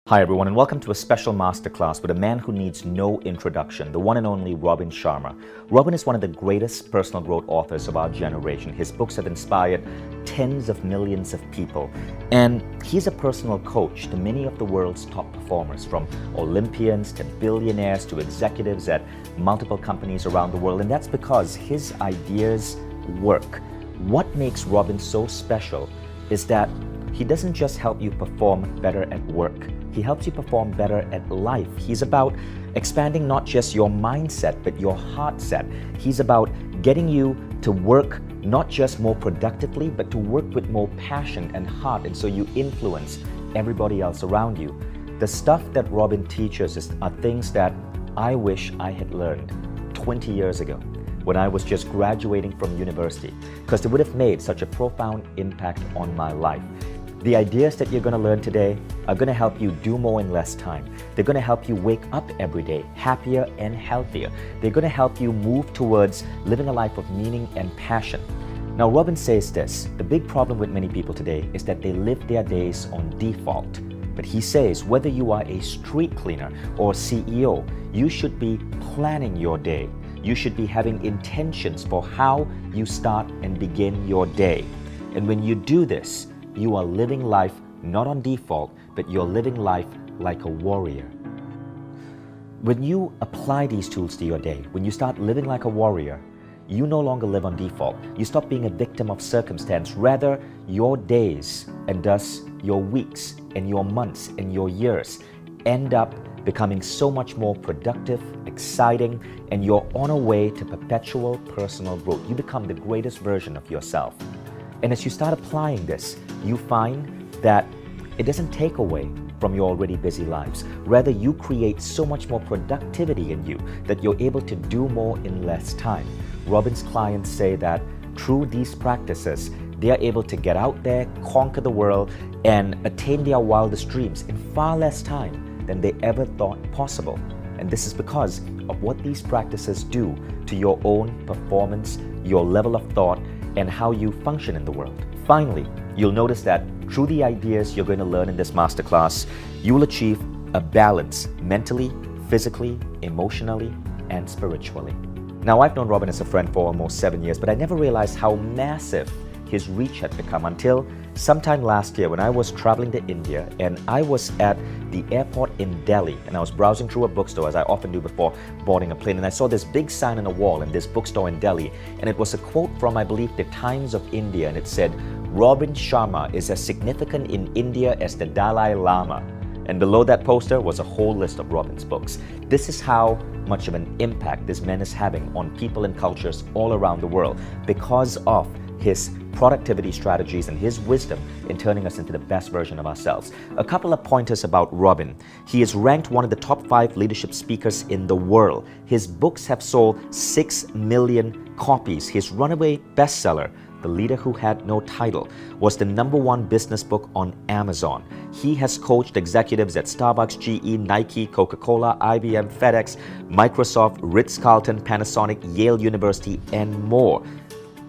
Hi everyone, and welcome to a special masterclass with a man who needs no introduction, the one and only Robin Sharma. Robin is one of the greatest personal growth authors of our generation. His books have inspired tens of millions of people, and he's a personal coach to many of the world's top performers, from Olympians to billionaires to executives at multiple companies around the world, and that's because his ideas work. What makes Robin so special is that he doesn't just help you perform better at work. He helps you perform better at life. He's about expanding not just your mindset, but your heart set. He's about getting you to work not just more productively, but to work with more passion and heart, and so you influence everybody else around you. The stuff that Robin teaches are things that I wish I had learned 20 years ago when I was just graduating from university, because it would have made such a profound impact on my life. The ideas that you're going to learn today are going to help you do more in less time. They're going to help you wake up every day happier and healthier. They're going to help you move towards living a life of meaning and passion. Now, Robin says this: the big problem with many people today is that they live their days on default. But he says whether you are a street cleaner or CEO, you should be planning your day. You should be having intentions for how you start and begin your day. And when you do this, you are living life not on default, but you're living life like a warrior. When you apply these tools to your day, when you start living like a warrior, you no longer live on default. You stop being a victim of circumstance. Rather, your days, and thus your weeks and your months and your years, end up becoming so much more productive, exciting, and you're on a way to perpetual personal growth. You become the greatest version of yourself. And as you start applying this, you find that it doesn't take away from your already busy lives. Rather, you create so much more productivity in you that you're able to do more in less time. Robin's clients say that through these practices, they are able to get out there, conquer the world, and attain their wildest dreams in far less time than they ever thought possible. And this is because of what these practices do to your own performance, your level of thought, and how you function in the world. Finally, you'll notice that through the ideas you're going to learn in this masterclass, you will achieve a balance mentally, physically, emotionally, and spiritually. Now, I've known Robin as a friend for almost 7 years, but I never realized how massive his reach had become until sometime last year when I was traveling to India, and I was at the airport in Delhi, and I was browsing through a bookstore, as I often do before boarding a plane, and I saw this big sign on a wall in this bookstore in Delhi, and it was a quote from, I believe, the Times of India, and it said, "Robin Sharma is as significant in India as the Dalai Lama." And below that poster was a whole list of Robin's books. This is how much of an impact this man is having on people and cultures all around the world because of his productivity strategies and his wisdom in turning us into the best version of ourselves. A couple of pointers about Robin. He is ranked one of the top 5 leadership speakers in the world. His books have sold 6 million copies. His runaway bestseller, The Leader Who Had No Title, was the #1 business book on Amazon. He has coached executives at Starbucks, GE, Nike, Coca-Cola, IBM, FedEx, Microsoft, Ritz-Carlton, Panasonic, Yale University, and more.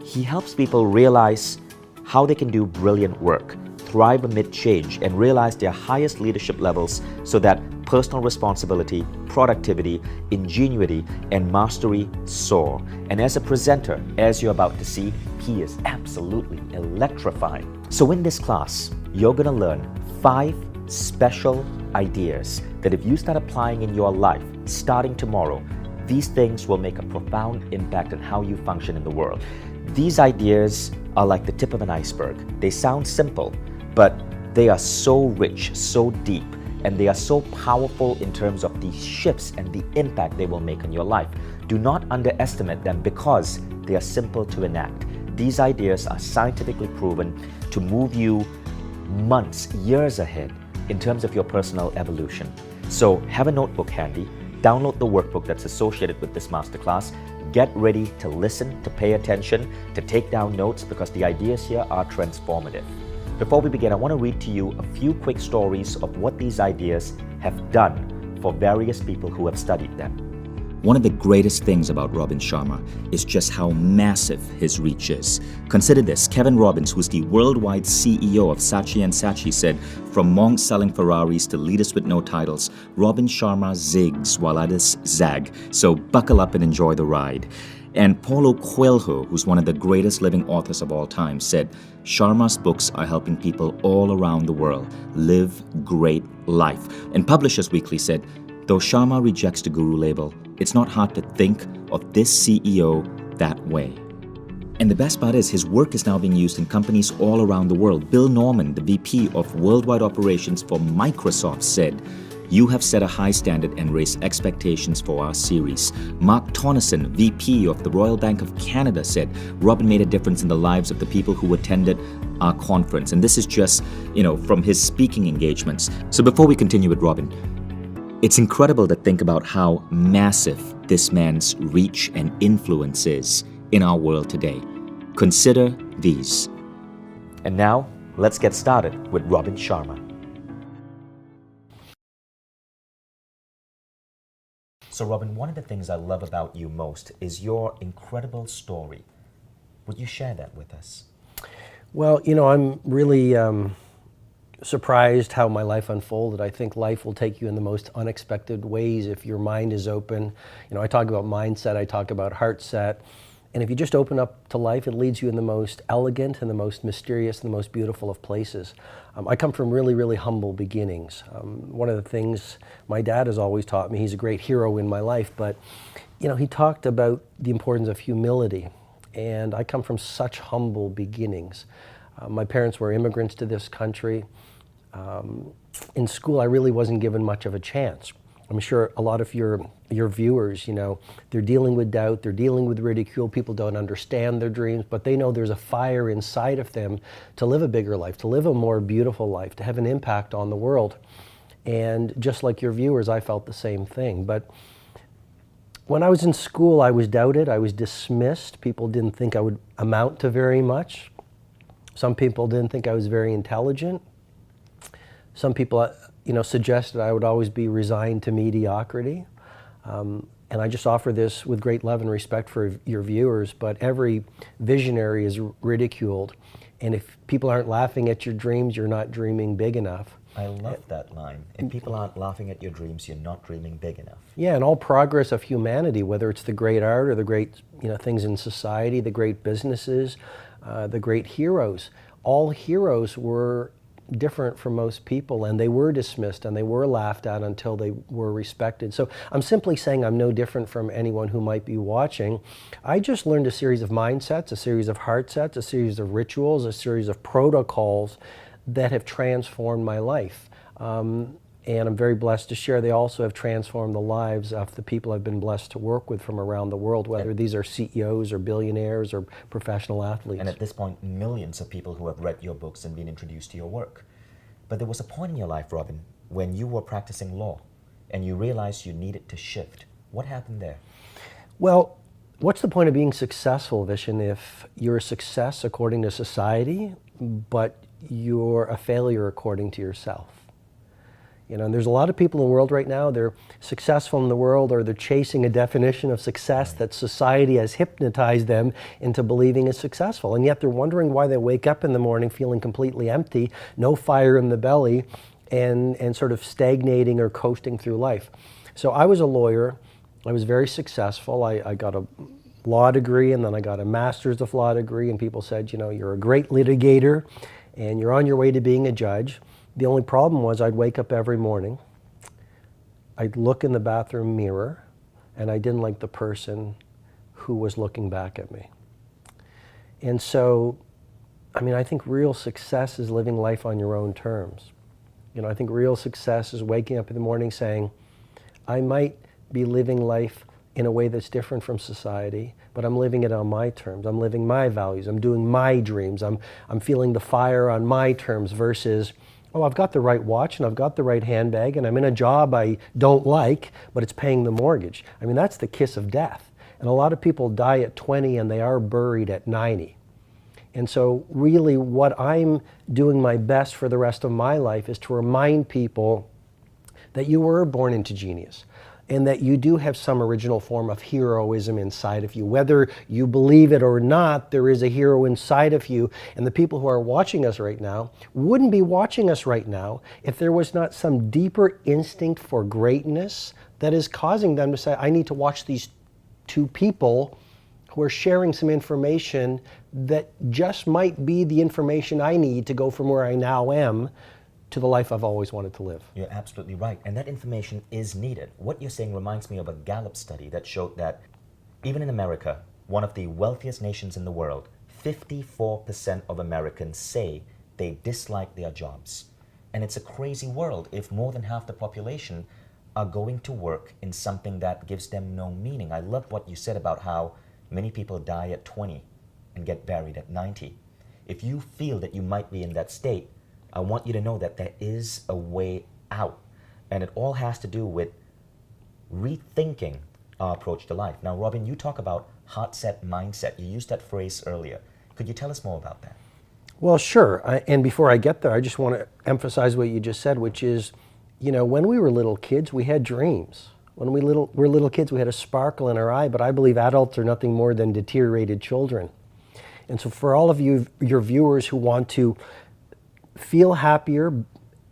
He helps people realize how they can do brilliant work, thrive amid change, and realize their highest leadership levels so that personal responsibility, productivity, ingenuity, and mastery soar. And as a presenter, as you're about to see, he is absolutely electrifying. So in this class, you're going to learn 5 special ideas that if you start applying in your life starting tomorrow, these things will make a profound impact on how you function in the world. These ideas are like the tip of an iceberg. They sound simple, but they are so rich, so deep, and they are so powerful in terms of the shifts and the impact they will make on your life. Do not underestimate them because they are simple to enact. These ideas are scientifically proven to move you months, years ahead in terms of your personal evolution. So have a notebook handy, download the workbook that's associated with this masterclass, get ready to listen, to pay attention, to take down notes, because the ideas here are transformative. Before we begin, I want to read to you a few quick stories of what these ideas have done for various people who have studied them. One of the greatest things about Robin Sharma is just how massive his reach is. Consider this, Kevin Robbins, who's the worldwide CEO of Saatchi & Saatchi, said, "From monks selling Ferraris to leaders with no titles, Robin Sharma zigs while others zag. So buckle up and enjoy the ride." And Paulo Coelho, who's one of the greatest living authors of all time, said, "Sharma's books are helping people all around the world live great life." And Publishers Weekly said, "Though Sharma rejects the guru label, it's not hard to think of this CEO that way." And the best part is his work is now being used in companies all around the world. Bill Norman, the VP of Worldwide Operations for Microsoft, said, "You have set a high standard and raised expectations for our series." Mark Tonneson, VP of the Royal Bank of Canada, said, "Robin made a difference in the lives of the people who attended our conference." And this is just, from his speaking engagements. So before we continue with Robin, it's incredible to think about how massive this man's reach and influence is in our world today. Consider these. And now, let's get started with Robin Sharma. So Robin, one of the things I love about you most is your incredible story. Would you share that with us? Well, I'm really surprised how my life unfolded. I think life will take you in the most unexpected ways if your mind is open. I talk about mindset, I talk about heart set. And if you just open up to life, it leads you in the most elegant and the most mysterious and the most beautiful of places. I come from really, really humble beginnings. One of the things my dad has always taught me, he's a great hero in my life, but he talked about the importance of humility. And I come from such humble beginnings. My parents were immigrants to this country. In school, I really wasn't given much of a chance. I'm sure a lot of your viewers, they're dealing with doubt, they're dealing with ridicule, people don't understand their dreams, but they know there's a fire inside of them to live a bigger life, to live a more beautiful life, to have an impact on the world. And just like your viewers, I felt the same thing. But when I was in school, I was doubted, I was dismissed. People didn't think I would amount to very much. Some people didn't think I was very intelligent. Some people, suggested I would always be resigned to mediocrity. And I just offer this with great love and respect for your viewers, but every visionary is ridiculed. And if people aren't laughing at your dreams, you're not dreaming big enough. I love that line. If people aren't laughing at your dreams, you're not dreaming big enough. Yeah, and all progress of humanity, whether it's the great art or the great things in society, the great businesses, the great heroes, all heroes were different from most people, and they were dismissed and they were laughed at until they were respected. So I'm simply saying I'm no different from anyone who might be watching. I just learned a series of mindsets, a series of heart sets, a series of rituals, a series of protocols that have transformed my life. And I'm very blessed to share they also have transformed the lives of the people I've been blessed to work with from around the world, whether these are CEOs or billionaires or professional athletes. And at this point, millions of people who have read your books and been introduced to your work. But there was a point in your life, Robin, when you were practicing law and you realized you needed to shift. What happened there? Well, what's the point of being successful, Vishen, if you're a success according to society, but you're a failure according to yourself? And there's a lot of people in the world right now, they're successful in the world, or they're chasing a definition of success that society has hypnotized them into believing is successful. And yet they're wondering why they wake up in the morning feeling completely empty, no fire in the belly, and sort of stagnating or coasting through life. So I was a lawyer. I was very successful. I got a law degree, and then I got a master's of law degree, and people said, you're a great litigator, and you're on your way to being a judge. The only problem was I'd wake up every morning, I'd look in the bathroom mirror, and I didn't like the person who was looking back at me. And so, I think real success is living life on your own terms. I think real success is waking up in the morning saying, I might be living life in a way that's different from society, but I'm living it on my terms. I'm living my values. I'm doing my dreams. I'm feeling the fire on my terms versus, oh, I've got the right watch and I've got the right handbag and I'm in a job I don't like, but it's paying the mortgage. That's the kiss of death. And a lot of people die at 20 and they are buried at 90. And so really what I'm doing my best for the rest of my life is to remind people that you were born into genius. and that you do have some original form of heroism inside of you. Whether you believe it or not, there is a hero inside of you. And the people who are watching us right now wouldn't be watching us right now if there was not some deeper instinct for greatness that is causing them to say, I need to watch these two people who are sharing some information that just might be the information I need to go from where I now am to the life I've always wanted to live. You're absolutely right. And that information is needed. What you're saying reminds me of a Gallup study that showed that even in America, one of the wealthiest nations in the world, 54% of Americans say they dislike their jobs. And it's a crazy world if more than half the population are going to work in something that gives them no meaning. I love what you said about how many people die at 20 and get buried at 90. If you feel that you might be in that state, I want you to know that there is a way out. And it all has to do with rethinking our approach to life. Now, Robin, you talk about heart set mindset. You used that phrase earlier. Could you tell us more about that? Well, sure. And before I get there, I just want to emphasize what you just said, which is, when we were little kids, we had dreams. When we were little kids, we had a sparkle in our eye, but I believe adults are nothing more than deteriorated children. And so for all of you, your viewers who want to feel happier,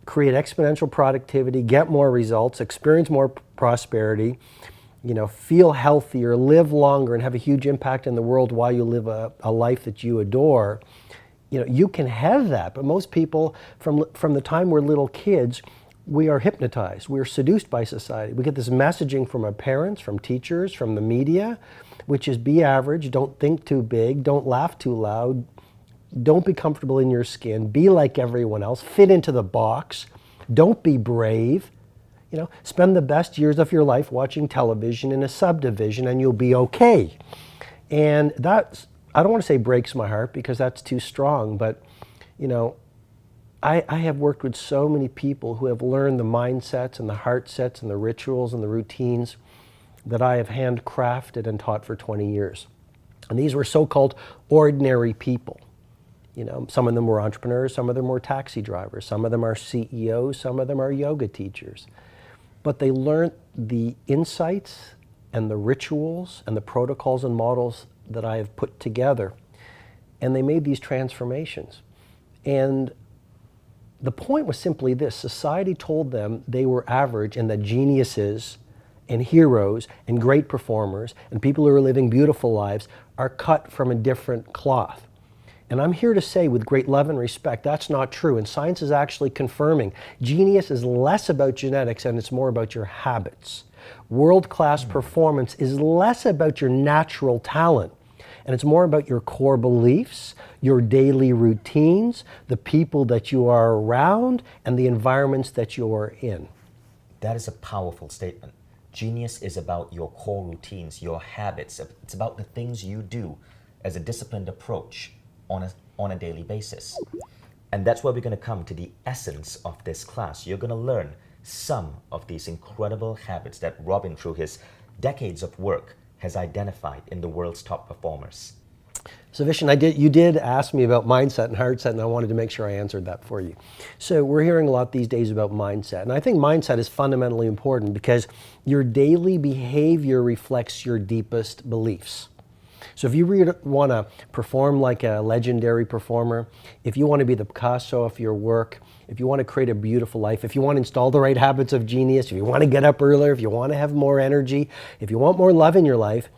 create exponential productivity, get more results, experience more prosperity, feel healthier, live longer, and have a huge impact in the world while you live a life that you adore, you can have that. But most people, from the time we're little kids, we are hypnotized. We're seduced by society. We get this messaging from our parents, from teachers, from the media, which is be average, don't think too big, don't laugh too loud, don't be comfortable in your skin, be like everyone else, fit into the box, don't be brave. Spend the best years of your life watching television in a subdivision and you'll be okay. And that's, I don't want to say breaks my heart because that's too strong, but I have worked with so many people who have learned the mindsets and the heart sets and the rituals and the routines that I have handcrafted and taught for 20 years. And these were so-called ordinary people. Some of them were entrepreneurs, some of them were taxi drivers, some of them are CEOs, some of them are yoga teachers. But they learned the insights and the rituals and the protocols and models that I have put together. And they made these transformations. And the point was simply this: society told them they were average and that geniuses and heroes and great performers and people who are living beautiful lives are cut from a different cloth. And I'm here to say with great love and respect, that's not true. And science is actually confirming genius is less about genetics and it's more about your habits. World-class performance is less about your natural talent. And it's more about your core beliefs, your daily routines, the people that you are around, and the environments that you are in. That is a powerful statement. Genius is about your core routines, your habits. It's about the things you do as a disciplined approach on a daily basis. And that's where we're going to come to the essence of this class. You're going to learn some of these incredible habits that Robin, through his decades of work, has identified in the world's top performers. So Vishen, you did ask me about mindset and heart set, and I wanted to make sure I answered that for you. So we're hearing a lot these days about mindset, and I think mindset is fundamentally important because your daily behavior reflects your deepest beliefs. So if you want to perform like a legendary performer, if you want to be the Picasso of your work, if you want to create a beautiful life, if you want to install the right habits of genius, if you want to get up earlier, if you want to have more energy, if you want more love in your life,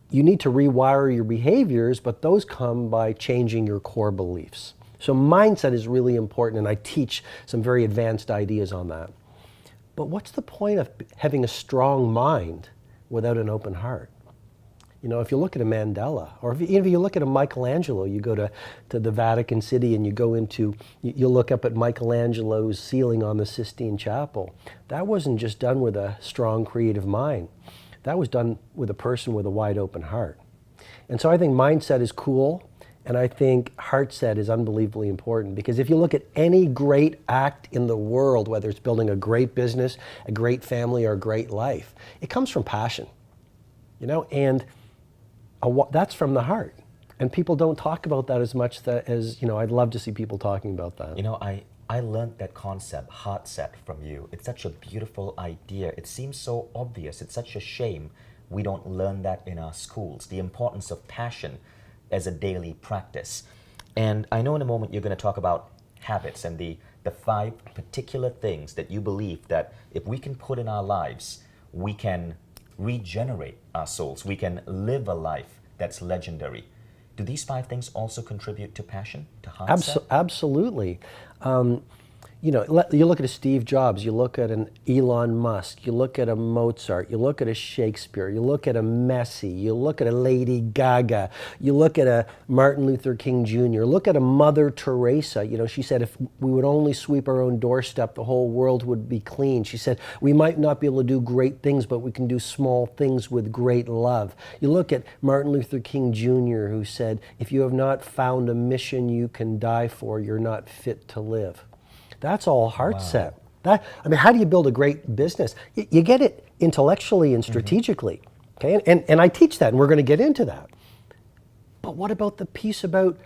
you need to rewire your behaviors, but those come by changing your core beliefs. So mindset is really important, and I teach some very advanced ideas on that. But what's the point of having a strong mind without an open heart? If you look at a Mandela, or if you look at a Michelangelo, you go to the Vatican City and you look up at Michelangelo's ceiling on the Sistine Chapel. That wasn't just done with a strong creative mind. That was done with a person with a wide open heart. And so I think mindset is cool, and I think heart set is unbelievably important, because if you look at any great act in the world, whether it's building a great business, a great family, or a great life, it comes from passion, and that's from the heart. And people don't talk about that as much as I'd love to see people talking about that. I learned that concept, heart set, from you. It's such a beautiful idea. It seems so obvious. It's such a shame we don't learn that in our schools, the importance of passion as a daily practice. And I know in a moment you're going to talk about habits and the 5 particular things that you believe that if we can put in our lives, we can regenerate our souls. We can live a life that's legendary. Do these 5 things also contribute to passion, to heart set? Absolutely. You look at a Steve Jobs, you look at an Elon Musk, you look at a Mozart, you look at a Shakespeare, you look at a Messi, you look at a Lady Gaga, you look at a Martin Luther King Jr., look at a Mother Teresa. She said if we would only sweep our own doorstep, the whole world would be clean. She said we might not be able to do great things, but we can do small things with great love. You look at Martin Luther King Jr., who said, if you have not found a mission you can die for, you're not fit to live. That's all heart set. How do you build a great business? You get it intellectually and strategically. Okay, and I teach that, and we're going to get into that. But what about the piece about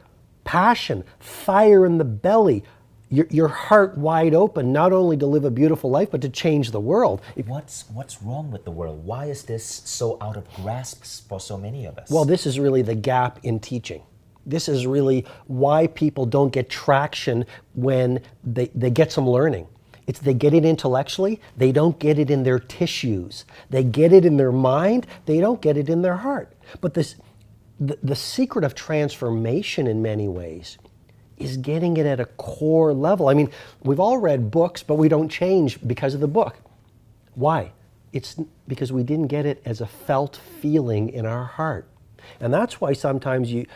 passion, fire in the belly, your heart wide open, not only to live a beautiful life, but to change the world? What's wrong with the world? Why is this so out of grasp for so many of us? Well, this is really the gap in teaching. This is really why people don't get traction when they get some learning. It's they get it intellectually, they don't get it in their tissues. They get it in their mind, they don't get it in their heart. But the secret of transformation in many ways is getting it at a core level. We've all read books, but we don't change because of the book. Why? It's because we didn't get it as a felt feeling in our heart. And that's why sometimes you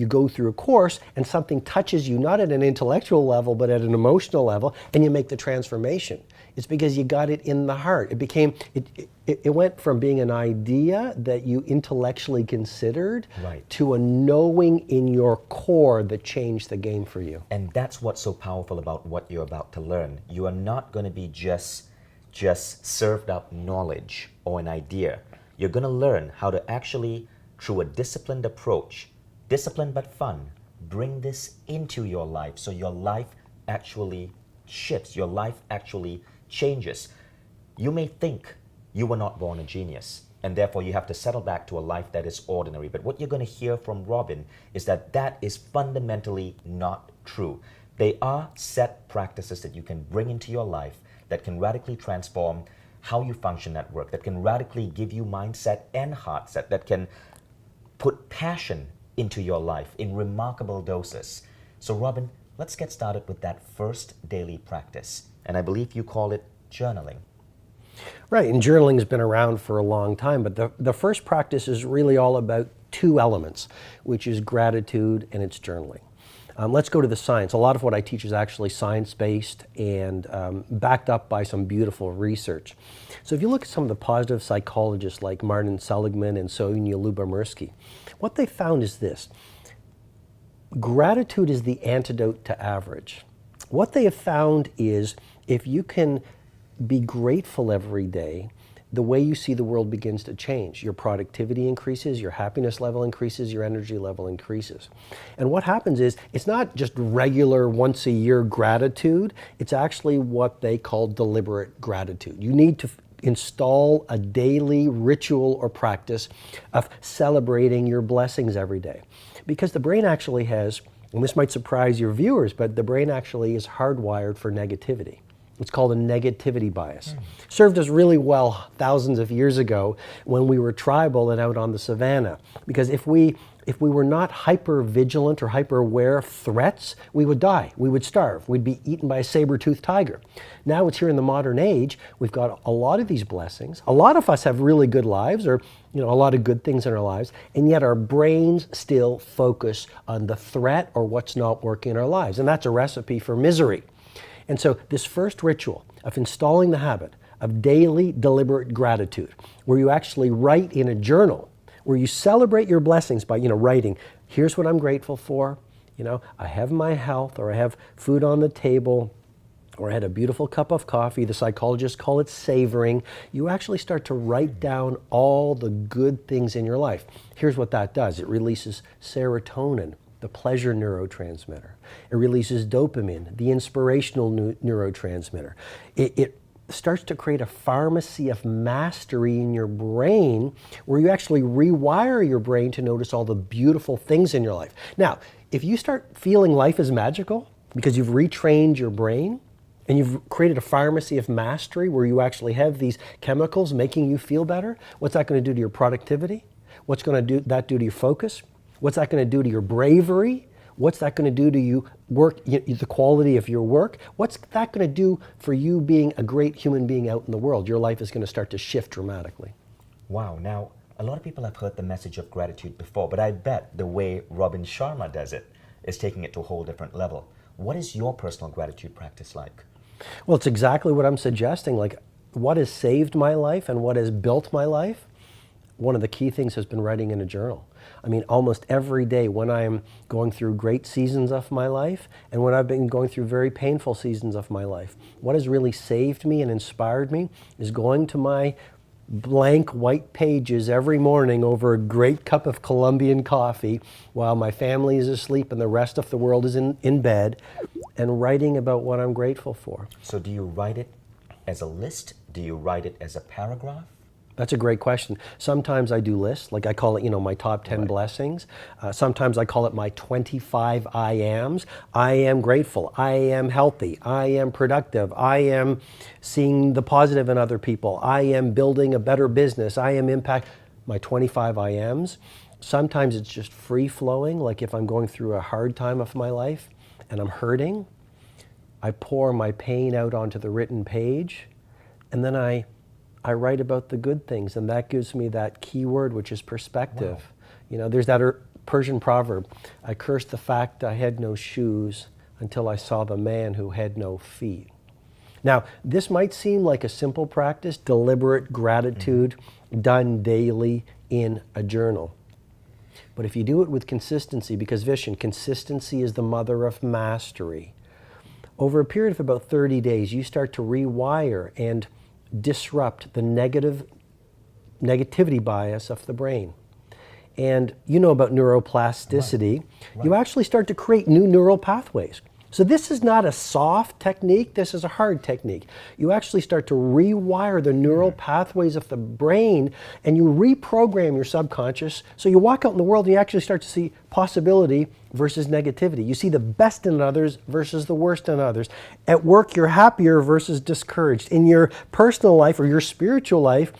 go through a course and something touches you not at an intellectual level but at an emotional level, and you make the transformation. It's because you got it in the heart. It went from being an idea that you intellectually considered to a knowing in your core that changed the game for you. And that's what's so powerful about what you're about to learn. You are not going to be just served up knowledge or an idea. You're going to learn how to actually, through a disciplined approach, disciplined but fun, bring this into your life so your life actually shifts, your life actually changes. You may think you were not born a genius, and therefore you have to settle back to a life that is ordinary. But what you're going to hear from Robin is that that is fundamentally not true. They are set practices that you can bring into your life that can radically transform how you function at work, that can radically give you mindset and heart set, that can put passion into your life in remarkable doses. So Robin, let's get started with that first daily practice. And I believe you call it journaling. Right, and journaling has been around for a long time, but the first practice is really all about 2 elements, which is gratitude and it's journaling. Let's go to the science. A lot of what I teach is actually science-based and backed up by some beautiful research. So if you look at some of the positive psychologists like Martin Seligman and Sonia Lyubomirsky, what they found is this: gratitude is the antidote to average. What they have found is if you can be grateful every day, the way you see the world begins to change. Your productivity increases, your happiness level increases, your energy level increases. And what happens is, it's not just regular once a year gratitude, it's actually what they call deliberate gratitude. You need to install a daily ritual or practice of celebrating your blessings every day. Because the brain actually has, and this might surprise your viewers, but the brain actually is hardwired for negativity. It's called a negativity bias. Served us really well thousands of years ago when we were tribal and out on the savannah. Because if we were not hyper vigilant or hyper aware of threats, we would die, we would starve, we'd be eaten by a saber-toothed tiger. Now it's here in the modern age, we've got a lot of these blessings. A lot of us have really good lives, or a lot of good things in our lives, and yet our brains still focus on the threat or what's not working in our lives. And that's a recipe for misery. And so this first ritual of installing the habit of daily deliberate gratitude, where you actually write in a journal, where you celebrate your blessings by writing, here's what I'm grateful for, I have my health, or I have food on the table, or I had a beautiful cup of coffee. The psychologists call it savoring. You actually start to write down all the good things in your life. Here's what that does. It releases serotonin, the pleasure neurotransmitter. It releases dopamine, the inspirational neurotransmitter. It starts to create a pharmacy of mastery in your brain where you actually rewire your brain to notice all the beautiful things in your life. Now, if you start feeling life is magical because you've retrained your brain and you've created a pharmacy of mastery where you actually have these chemicals making you feel better, what's that going to do to your productivity? What's going to do to your focus? What's that going to do to your bravery? What's that going to do to you the quality of your work? What's that going to do for you being a great human being out in the world? Your life is going to start to shift dramatically. Wow. Now, a lot of people have heard the message of gratitude before, but I bet the way Robin Sharma does it is taking it to a whole different level. What is your personal gratitude practice like? Well, it's exactly what I'm suggesting. Like, what has saved my life and what has built my life? One of the key things has been writing in a journal. I mean, almost every day when I'm going through great seasons of my life and when I've been going through very painful seasons of my life, what has really saved me and inspired me is going to my blank white pages every morning over a great cup of Colombian coffee while my family is asleep and the rest of the world is in bed, and writing about what I'm grateful for. So do you write it as a list? Do you write it as a paragraph? That's a great question. Sometimes I do lists, like I call it, my top 10 blessings. Sometimes I call it my 25 I ams. I am grateful. I am healthy. I am productive. I am seeing the positive in other people. I am building a better business. I am impact. My 25 I ams. Sometimes it's just free flowing, like if I'm going through a hard time of my life and I'm hurting, I pour my pain out onto the written page, and then I write about the good things, and that gives me that key word, which is perspective. Wow. There's that Persian proverb, I cursed the fact I had no shoes until I saw the man who had no feet. Now, this might seem like a simple practice, deliberate gratitude done daily in a journal. But if you do it with consistency, because Vishen, consistency is the mother of mastery, over a period of about 30 days, you start to rewire and disrupt the negativity bias of the brain. And you know about neuroplasticity. Right. You actually start to create new neural pathways. So this is not a soft technique, this is a hard technique. You actually start to rewire the neural pathways of the brain and you reprogram your subconscious. So you walk out in the world and you actually start to see possibility versus negativity. You see the best in others versus the worst in others. At work, you're happier versus discouraged. In your personal life or your spiritual life,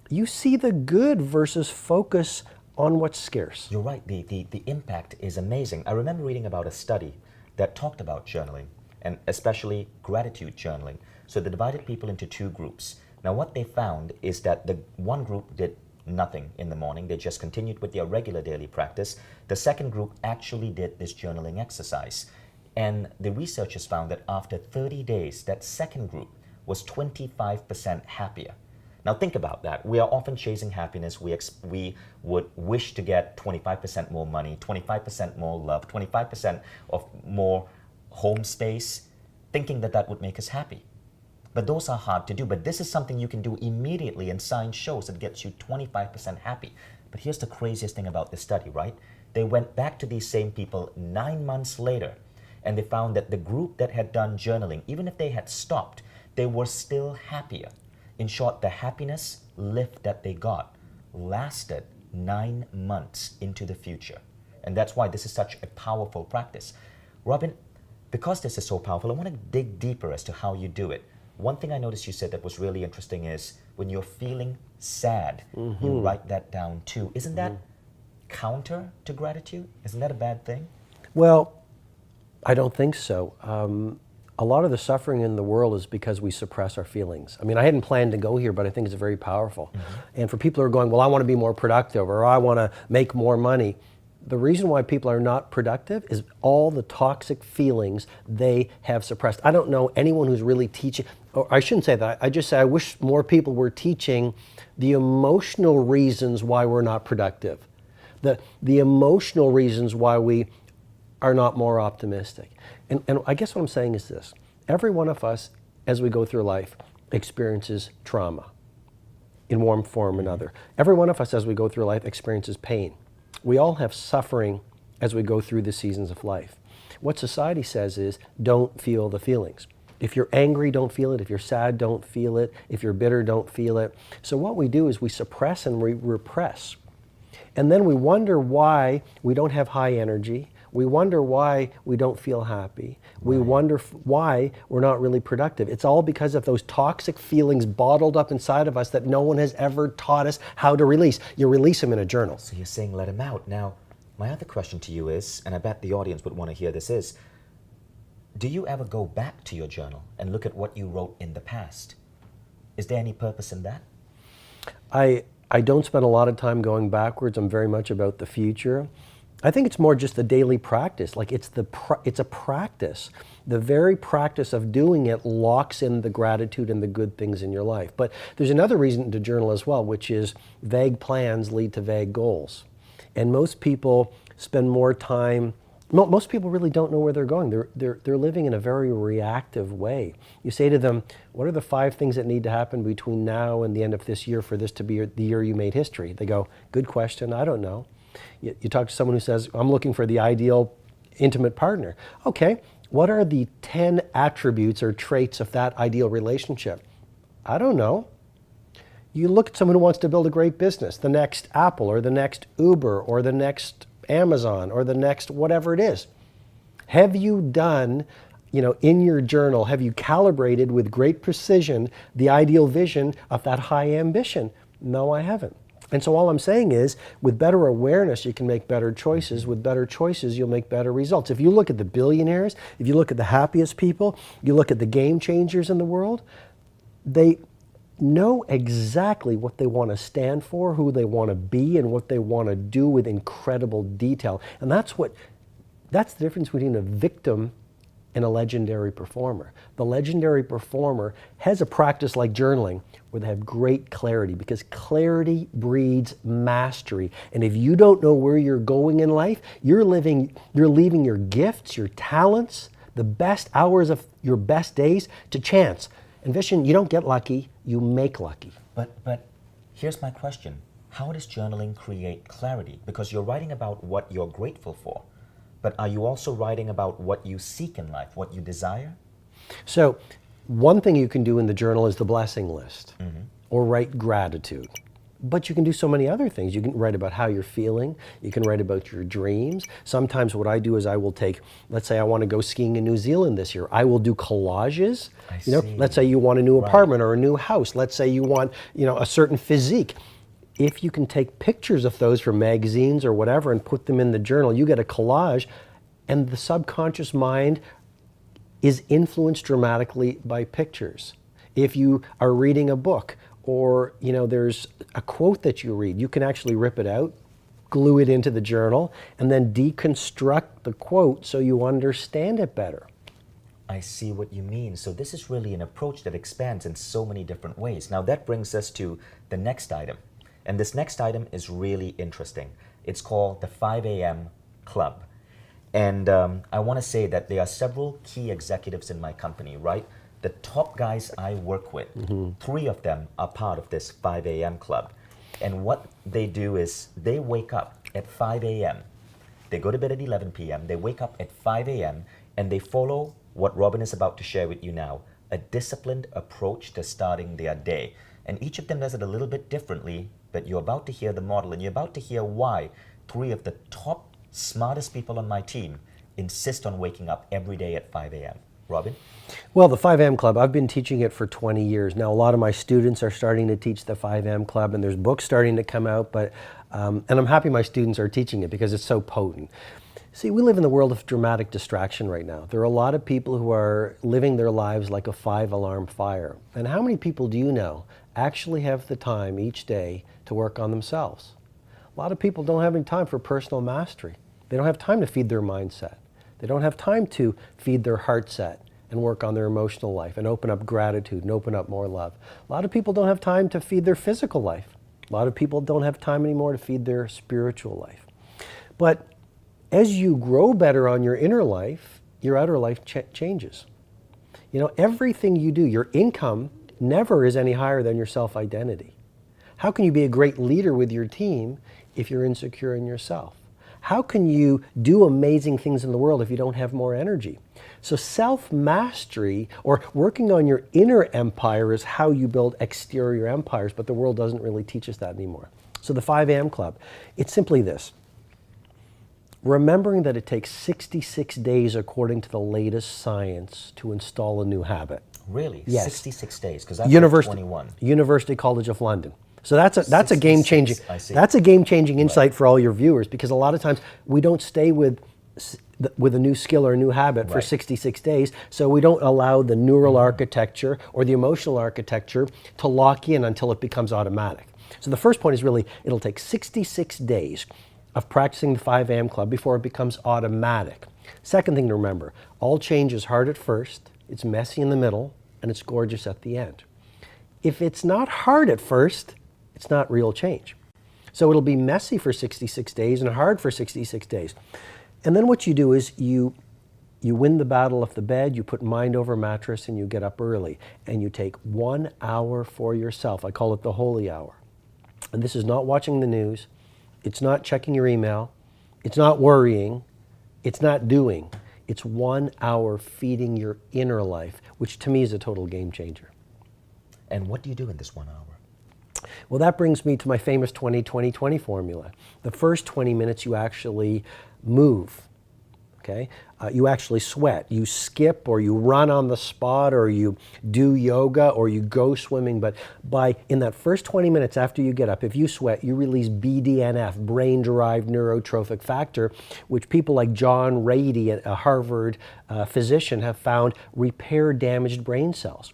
you see the good versus focus on what's scarce. You're right, the impact is amazing. I remember reading about a study that talked about journaling, and especially gratitude journaling. So they divided people into two groups. Now what they found is that the one group did nothing in the morning, they just continued with their regular daily practice. The second group actually did this journaling exercise. And the researchers found that after 30 days, that second group was 25% happier. Now think about that. We are often chasing happiness. We would wish to get 25% more money, 25% more love, 25% of more home space, thinking that that would make us happy. But those are hard to do. But this is something you can do immediately, and science shows it gets you 25% happy. But here's the craziest thing about this study, right? They went back to these same people 9 months later, and they found that the group that had done journaling, even if they had stopped, they were still happier. In short, the happiness lift that they got lasted 9 months into the future. And that's why this is such a powerful practice. Robin, because this is so powerful, I want to dig deeper as to how you do it. One thing I noticed you said that was really interesting is when you're feeling sad, you write that down too. Isn't that counter to gratitude? Isn't that a bad thing? Well, I don't think so. A lot of the suffering in the world is because we suppress our feelings. I mean, I hadn't planned to go here, but I think it's very powerful. And for people who are going, well, I want to be more productive or I want to make more money, the reason why people are not productive is all the toxic feelings they have suppressed. I don't know anyone who's really teaching, or I shouldn't say that, I just say I wish more people were teaching the emotional reasons why we're not productive, the emotional reasons why we are not more optimistic. And I guess what I'm saying is this. Every one of us, as we go through life, experiences trauma in one form or another. Every one of us, as we go through life, experiences pain. We all have suffering as we go through the seasons of life. What society says is, don't feel the feelings. If you're angry, don't feel it. If you're sad, don't feel it. If you're bitter, don't feel it. So what we do is we suppress and we repress. And then we wonder why we don't have high energy. We wonder why we don't feel happy. We wonder why we're not really productive. It's all because of those toxic feelings bottled up inside of us that no one has ever taught us how to release. You release them in a journal. So you're saying let them out. Now, my other question to you is, and I bet the audience would want to hear this, is, do you ever go back to your journal and look at what you wrote in the past? Is there any purpose in that? I don't spend a lot of time going backwards. I'm very much about the future. I think it's more just the daily practice. Like it's a practice. The very practice of doing it locks in the gratitude and the good things in your life. But there's another reason to journal as well, which is vague plans lead to vague goals. And most people spend more time, most people really don't know where they're going. They're living in a very reactive way. You say to them, what are the 5 things that need to happen between now and the end of this year for this to be the year you made history? They go, good question, I don't know. You talk to someone who says, I'm looking for the ideal intimate partner. Okay, what are the 10 attributes or traits of that ideal relationship? I don't know. You look at someone who wants to build a great business, the next Apple or the next Uber or the next Amazon or the next whatever it is. Have you done, in your journal, have you calibrated with great precision the ideal vision of that high ambition? No, I haven't. And so all I'm saying is, with better awareness, you can make better choices. With better choices, you'll make better results. If you look at the billionaires, if you look at the happiest people, you look at the game changers in the world, they know exactly what they want to stand for, who they want to be, and what they want to do with incredible detail. And that's the difference between a victim and a legendary performer. The legendary performer has a practice like journaling where they have great clarity, because clarity breeds mastery. And if you don't know where you're going in life, you're leaving your gifts, your talents, the best hours of your best days to chance. And Vishen, you don't get lucky, you make lucky. But here's my question. How does journaling create clarity? Because you're writing about what you're grateful for, but are you also writing about what you seek in life, what you desire? So one thing you can do in the journal is the blessing list, or write gratitude. But you can do so many other things. You can write about how you're feeling. You can write about your dreams. Sometimes what I do is I will take, let's say I want to go skiing in New Zealand this year. I will do collages. Let's say you want a new apartment or a new house. Let's say you want, a certain physique. If you can take pictures of those from magazines or whatever and put them in the journal, you get a collage, and the subconscious mind is influenced dramatically by pictures. If you are reading a book, or there's a quote that you read, you can actually rip it out, glue it into the journal, and then deconstruct the quote so you understand it better. I see what you mean. So this is really an approach that expands in so many different ways. Now that brings us to the next item. And this next item is really interesting. It's called the 5 a.m. Club. And I want to say that there are several key executives in my company, right? The top guys I work with, 3 of them are part of this 5 a.m. club. And what they do is they wake up at 5 a.m. They go to bed at 11 p.m. They wake up at 5 a.m. and they follow what Robin is about to share with you now, a disciplined approach to starting their day. And each of them does it a little bit differently, but you're about to hear the model, and you're about to hear why 3 of the top, smartest people on my team insist on waking up every day at 5 a.m. Robin? Well, the 5 a.m. Club, I've been teaching it for 20 years. Now, a lot of my students are starting to teach the 5 a.m. Club, and there's books starting to come out, and I'm happy my students are teaching it because it's so potent. See, we live in the world of dramatic distraction right now. There are a lot of people who are living their lives like a 5-alarm fire. And how many people do you know actually have the time each day to work on themselves? A lot of people don't have any time for personal mastery. They don't have time to feed their mindset. They don't have time to feed their heart set and work on their emotional life and open up gratitude and open up more love. A lot of people don't have time to feed their physical life. A lot of people don't have time anymore to feed their spiritual life. But as you grow better on your inner life, your outer life changes. Everything you do, your income never is any higher than your self-identity. How can you be a great leader with your team if you're insecure in yourself? How can you do amazing things in the world if you don't have more energy? So self-mastery, or working on your inner empire, is how you build exterior empires, but the world doesn't really teach us that anymore. So the 5 a.m. Club, it's simply this. Remembering that it takes 66 days, according to the latest science, to install a new habit. Really? Yes. 66 days, because I've 21. University College of London. So that's a game-changing, I see. that's a game-changing insight for all your viewers, because a lot of times we don't stay with a new skill or a new habit for 66 days, so we don't allow the neural architecture or the emotional architecture to lock in until it becomes automatic. So the first point is really, it'll take 66 days of practicing the 5 a.m. Club before it becomes automatic. Second thing to remember, all change is hard at first, it's messy in the middle, and it's gorgeous at the end. If it's not hard at first, it's not real change. So it'll be messy for 66 days and hard for 66 days. And then what you do is you win the battle of the bed, you put mind over mattress, and you get up early. And you take 1 hour for yourself. I call it the holy hour. And this is not watching the news. It's not checking your email. It's not worrying. It's not doing. It's 1 hour feeding your inner life, which to me is a total game changer. And what do you do in this 1 hour? Well, that brings me to my famous 20-20-20 formula. The first 20 minutes you actually move, okay? You actually sweat. You skip, or you run on the spot, or you do yoga, or you go swimming. But in that first 20 minutes after you get up, if you sweat, you release BDNF, brain-derived neurotrophic factor, which people like John Rady, a Harvard physician, have found repair damaged brain cells.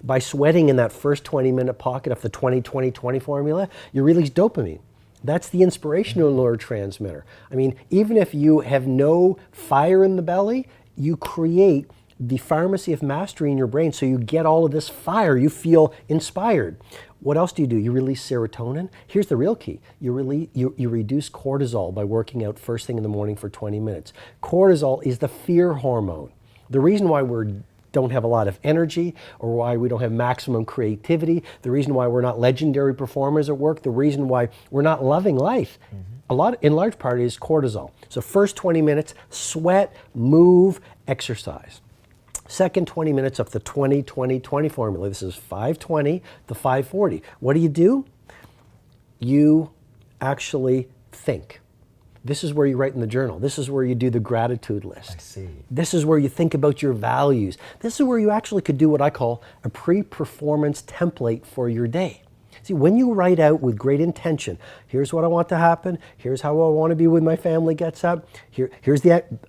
By sweating in that first 20-minute pocket of the 20-20-20 formula, you release dopamine. That's the inspirational neurotransmitter. I mean, even if you have no fire in the belly, you create the pharmacy of mastery in your brain, so you get all of this fire, you feel inspired. What else do? You release serotonin. Here's the real key. You reduce cortisol by working out first thing in the morning for 20 minutes. Cortisol is the fear hormone. The reason why we don't have a lot of energy, or why we don't have maximum creativity, the reason why we're not legendary performers at work, the reason why we're not loving life, in large part is cortisol. So first 20 minutes, sweat, move, exercise. Second 20 minutes of the 20-20-20 formula. This is 5:20 to 5:40. What do? You actually think. This is where you write in the journal. This is where you do the gratitude list. I see. This is where you think about your values. This is where you actually could do what I call a pre-performance template for your day. See, when you write out with great intention, here's what I want to happen, here's how I want to be when my family gets up, I'm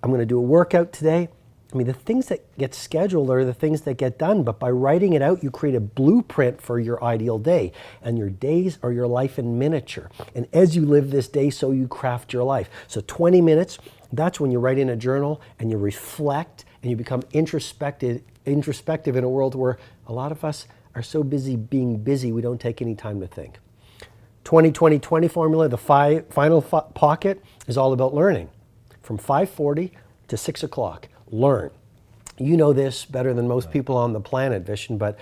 going to do a workout today. I mean, the things that get scheduled are the things that get done, but by writing it out, you create a blueprint for your ideal day. And your days are your life in miniature. And as you live this day, so you craft your life. So 20 minutes, that's when you write in a journal and you reflect and you become introspective in a world where a lot of us are so busy being busy, we don't take any time to think. 20-20-20 formula, the final pocket is all about learning. From 5:40 to 6 o'clock. Learn. You know this better than most people on the planet, Vishen, but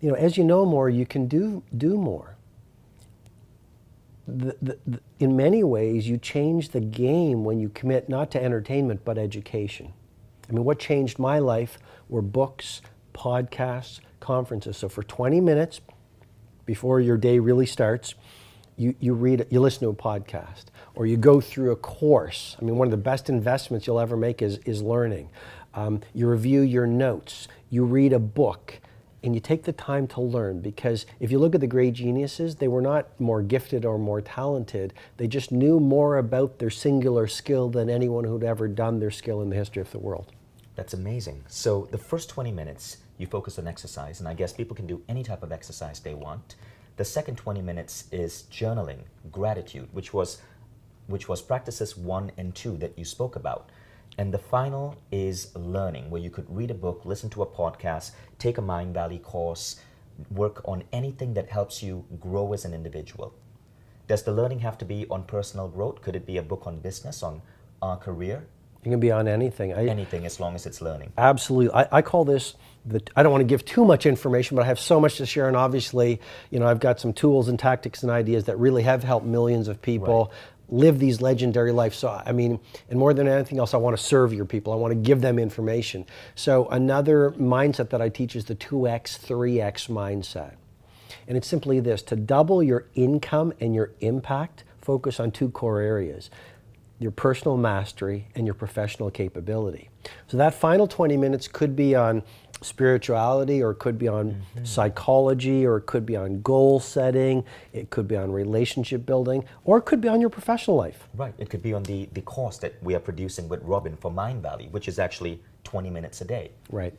as you know more, you can do more. In many ways, you change the game when you commit not to entertainment, but education. I mean, what changed my life were books, podcasts, conferences. So for 20 minutes before your day really starts, you listen to a podcast, or you go through a course. I mean, one of the best investments you'll ever make is learning. You review your notes, you read a book, and you take the time to learn, because if you look at the great geniuses, they were not more gifted or more talented. They just knew more about their singular skill than anyone who'd ever done their skill in the history of the world. That's amazing. So the first 20 minutes, you focus on exercise, and I guess people can do any type of exercise they want. The second 20 minutes is journaling, gratitude, which was practices 1 and 2 that you spoke about. And the final is learning, where you could read a book, listen to a podcast, take a Mind Valley course, work on anything that helps you grow as an individual. Does the learning have to be on personal growth? Could it be a book on business, on our career? It can be on anything. Anything, as long as it's learning. Absolutely. I call this, I don't want to give too much information, but I have so much to share, and obviously, I've got some tools and tactics and ideas that really have helped millions of people. live these legendary lives. So, I mean, and more than anything else, I want to serve your people. I want to give them information. So another mindset that I teach is the 2X, 3X mindset. And it's simply this: to double your income and your impact, focus on two core areas: your personal mastery and your professional capability. So that final 20 minutes could be on spirituality, or it could be on psychology, or it could be on goal setting, it could be on relationship building, or it could be on your professional life. Right. It could be on the course that we are producing with Robin for Mind Valley, which is actually 20 minutes a day. Right.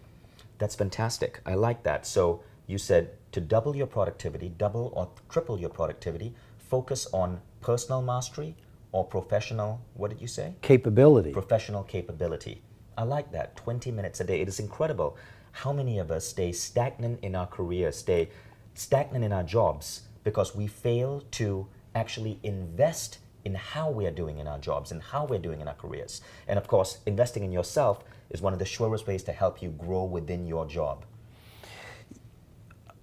That's fantastic. I like that. So you said to double your productivity, double or triple your productivity, focus on personal mastery or professional, what did you say? Capability. Professional capability. I like that. 20 minutes a day. It is incredible how many of us stay stagnant in our careers, stay stagnant in our jobs because we fail to actually invest in how we are doing in our jobs and how we're doing in our careers. And of course, investing in yourself is one of the surest ways to help you grow within your job.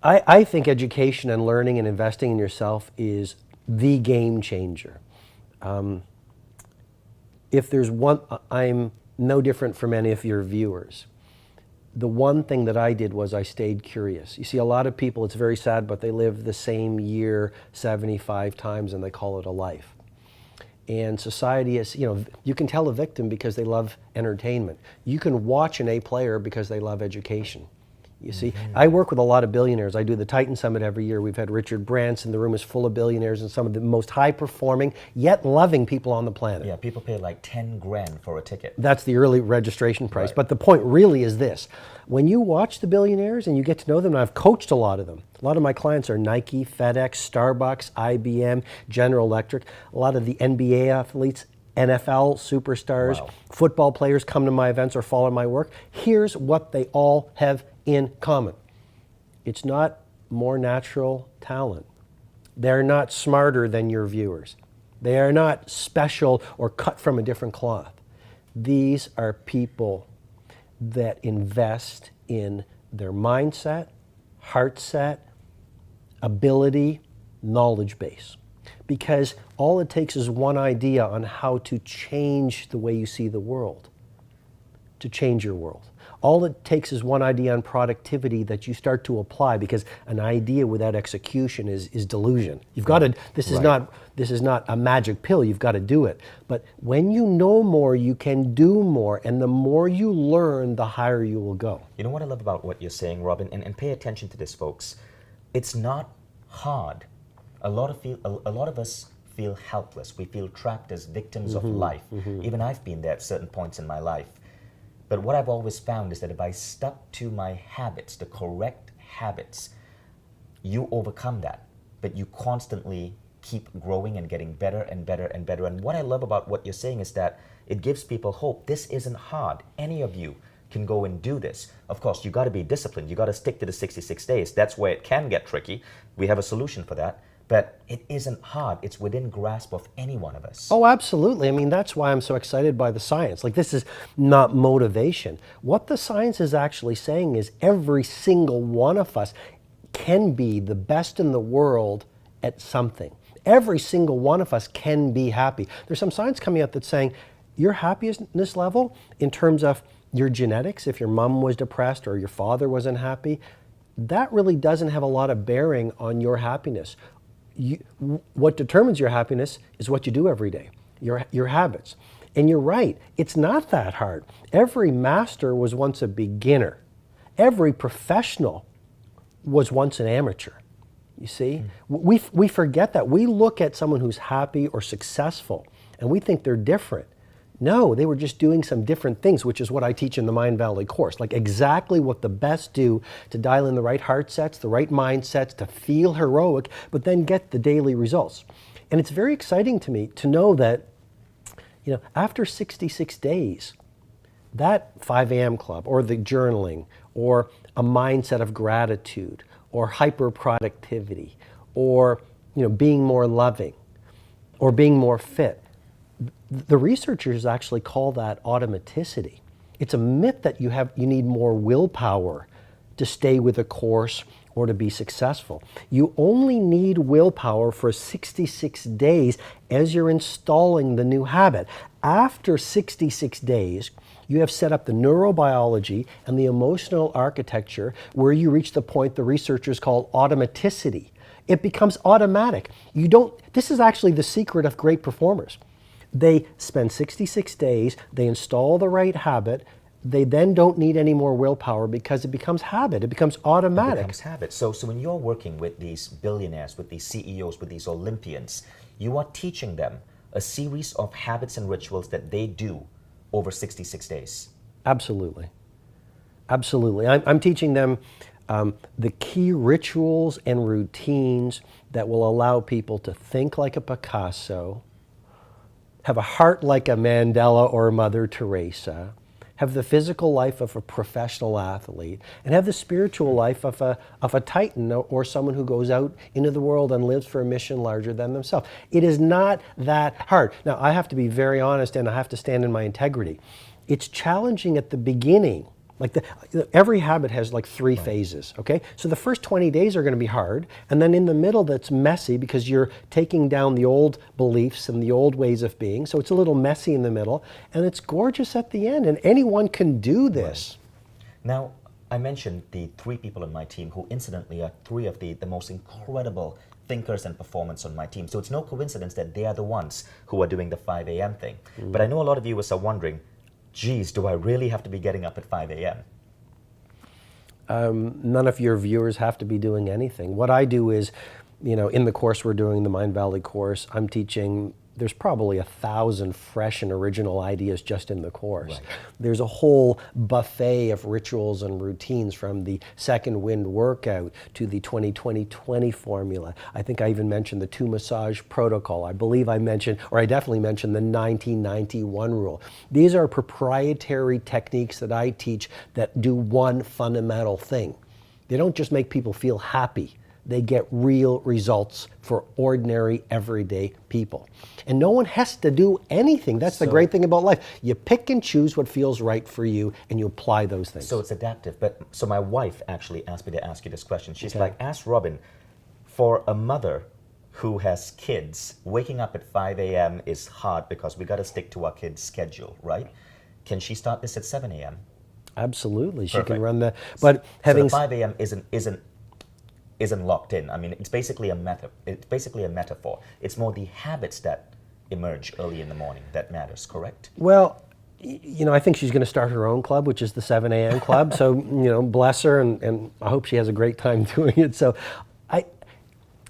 I think education and learning and investing in yourself is the game changer. If there's one, I'm no different from any of your viewers. The one thing that I did was I stayed curious. You see, a lot of people, it's very sad, but they live the same year 75 times and they call it a life. And society is, you can tell a victim because they love entertainment. You can watch an A player because they love education. You see, I work with a lot of billionaires. I do the Titan Summit every year. We've had Richard Branson. The room is full of billionaires and some of the most high-performing, yet loving people on the planet. Yeah, people pay like 10 grand for a ticket. That's the early registration price. Right. But the point really is this. When you watch the billionaires and you get to know them, and I've coached a lot of them. A lot of my clients are Nike, FedEx, Starbucks, IBM, General Electric. A lot of the NBA athletes, NFL superstars, Wow. football players come to my events or follow my work. Here's what they all have in common. It's not more natural talent. They're not smarter than your viewers. They are not special or cut from a different cloth. These are people that invest in their mindset, heart set, ability, knowledge base. Because all it takes is one idea on how to change the way you see the world, to change your world. All it takes is one idea on productivity that you start to apply, because an idea without execution is delusion. You've got to, this is not a magic pill, you've got to do it. But when you know more, you can do more, and the more you learn, the higher you will go. You know what I love about what you're saying, Robin, and pay attention to this, folks. It's not hard. A lot of us feel helpless. We feel trapped as victims of life. Even I've been there at certain points in my life. But what I've always found is that if I stuck to my habits, the correct habits, you overcome that. But you constantly keep growing and getting better and better and better. And what I love about what you're saying is that it gives people hope. This isn't hard. Any of you can go and do this. Of course, you got to be disciplined. You got to stick to the 66 days. That's where it can get tricky. We have a solution for that. But it isn't hard. It's within grasp of any one of us. Oh, absolutely. I mean, that's why I'm so excited by the science. Like, this is not motivation. What the science is actually saying is every single one of us can be the best in the world at something. Every single one of us can be happy. There's some science coming out that's saying your happiness level in terms of your genetics, if your mom was depressed or your father wasn't happy, that really doesn't have a lot of bearing on your happiness. What determines your happiness is what you do every day, your habits. And you're right, it's not that hard. Every master was once a beginner. Every professional was once an amateur. You see? We forget that. We look at someone who's happy or successful and we think they're different. No, they were just doing some different things, which is what I teach in the Mind Valley course. Like exactly what the best do to dial in the right heart sets, the right mindsets, to feel heroic, but then get the daily results. And it's very exciting to me to know that, after 66 days, that 5 a.m. club or the journaling or a mindset of gratitude or hyper productivity or being more loving or being more fit, the researchers actually call that automaticity. It's a myth that you need more willpower to stay with a course or to be successful. You only need willpower for 66 days as you're installing the new habit. After 66 days, you have set up the neurobiology and the emotional architecture where you reach the point the researchers call automaticity. It becomes automatic. This is actually the secret of great performers. They spend 66 days, they install the right habit, they then don't need any more willpower because it becomes habit, it becomes automatic. It becomes habit. So when you're working with these billionaires, with these CEOs, with these Olympians, you are teaching them a series of habits and rituals that they do over 66 days. Absolutely. Absolutely. I'm teaching them the key rituals and routines that will allow people to think like a Picasso, have a heart like a Mandela or a Mother Teresa, have the physical life of a professional athlete, and have the spiritual life of a titan or someone who goes out into the world and lives for a mission larger than themselves. It is not that hard. Now, I have to be very honest and I have to stand in my integrity. It's challenging at the beginning. Every habit has like 3 phases, okay? So the first 20 days are going to be hard, and then in the middle that's messy because you're taking down the old beliefs and the old ways of being, so it's a little messy in the middle, and it's gorgeous at the end, and anyone can do this. Right. Now, I mentioned the 3 people on my team who incidentally are 3 of the most incredible thinkers and performers on my team. So it's no coincidence that they are the ones who are doing the 5 a.m. thing. But I know a lot of viewers are wondering, geez, do I really have to be getting up at 5 a.m.? None of your viewers have to be doing anything. What I do is, in the course we're doing, the Mind Valley course, I'm teaching, there's probably 1,000 fresh and original ideas just in the course. Right. There's a whole buffet of rituals and routines from the second wind workout to the 20-20-20 formula. I think I even mentioned the 2 massage protocol. I believe I mentioned, or I definitely mentioned the 19-91 rule. These are proprietary techniques that I teach that do one fundamental thing. They don't just make people feel happy. They get real results for ordinary, everyday people. And no one has to do anything. That's the great thing about life. You pick and choose what feels right for you, and you apply those things. So it's adaptive. So my wife actually asked me to ask you this question. She's like, ask Robin, for a mother who has kids, waking up at 5 a.m. is hard because we got to stick to our kids' schedule, right? Can she start this at 7 a.m.? Absolutely. Perfect. She can run the... But having... So the 5 a.m. isn't locked in. I mean, it's basically a metaphor. It's more the habits that emerge early in the morning that matters, correct? Well, I think she's going to start her own club, which is the 7 a.m. club. So, bless her, and I hope she has a great time doing it. So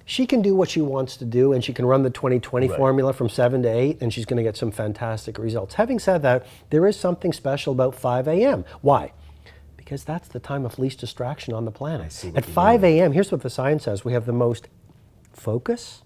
she can do what she wants to do, and she can run the 20-20 formula from 7 to 8, and she's going to get some fantastic results. Having said that, there is something special about 5 a.m. Why? Because that's the time of least distraction on the planet. At 5 a.m., here's what the science says. We have the most focus,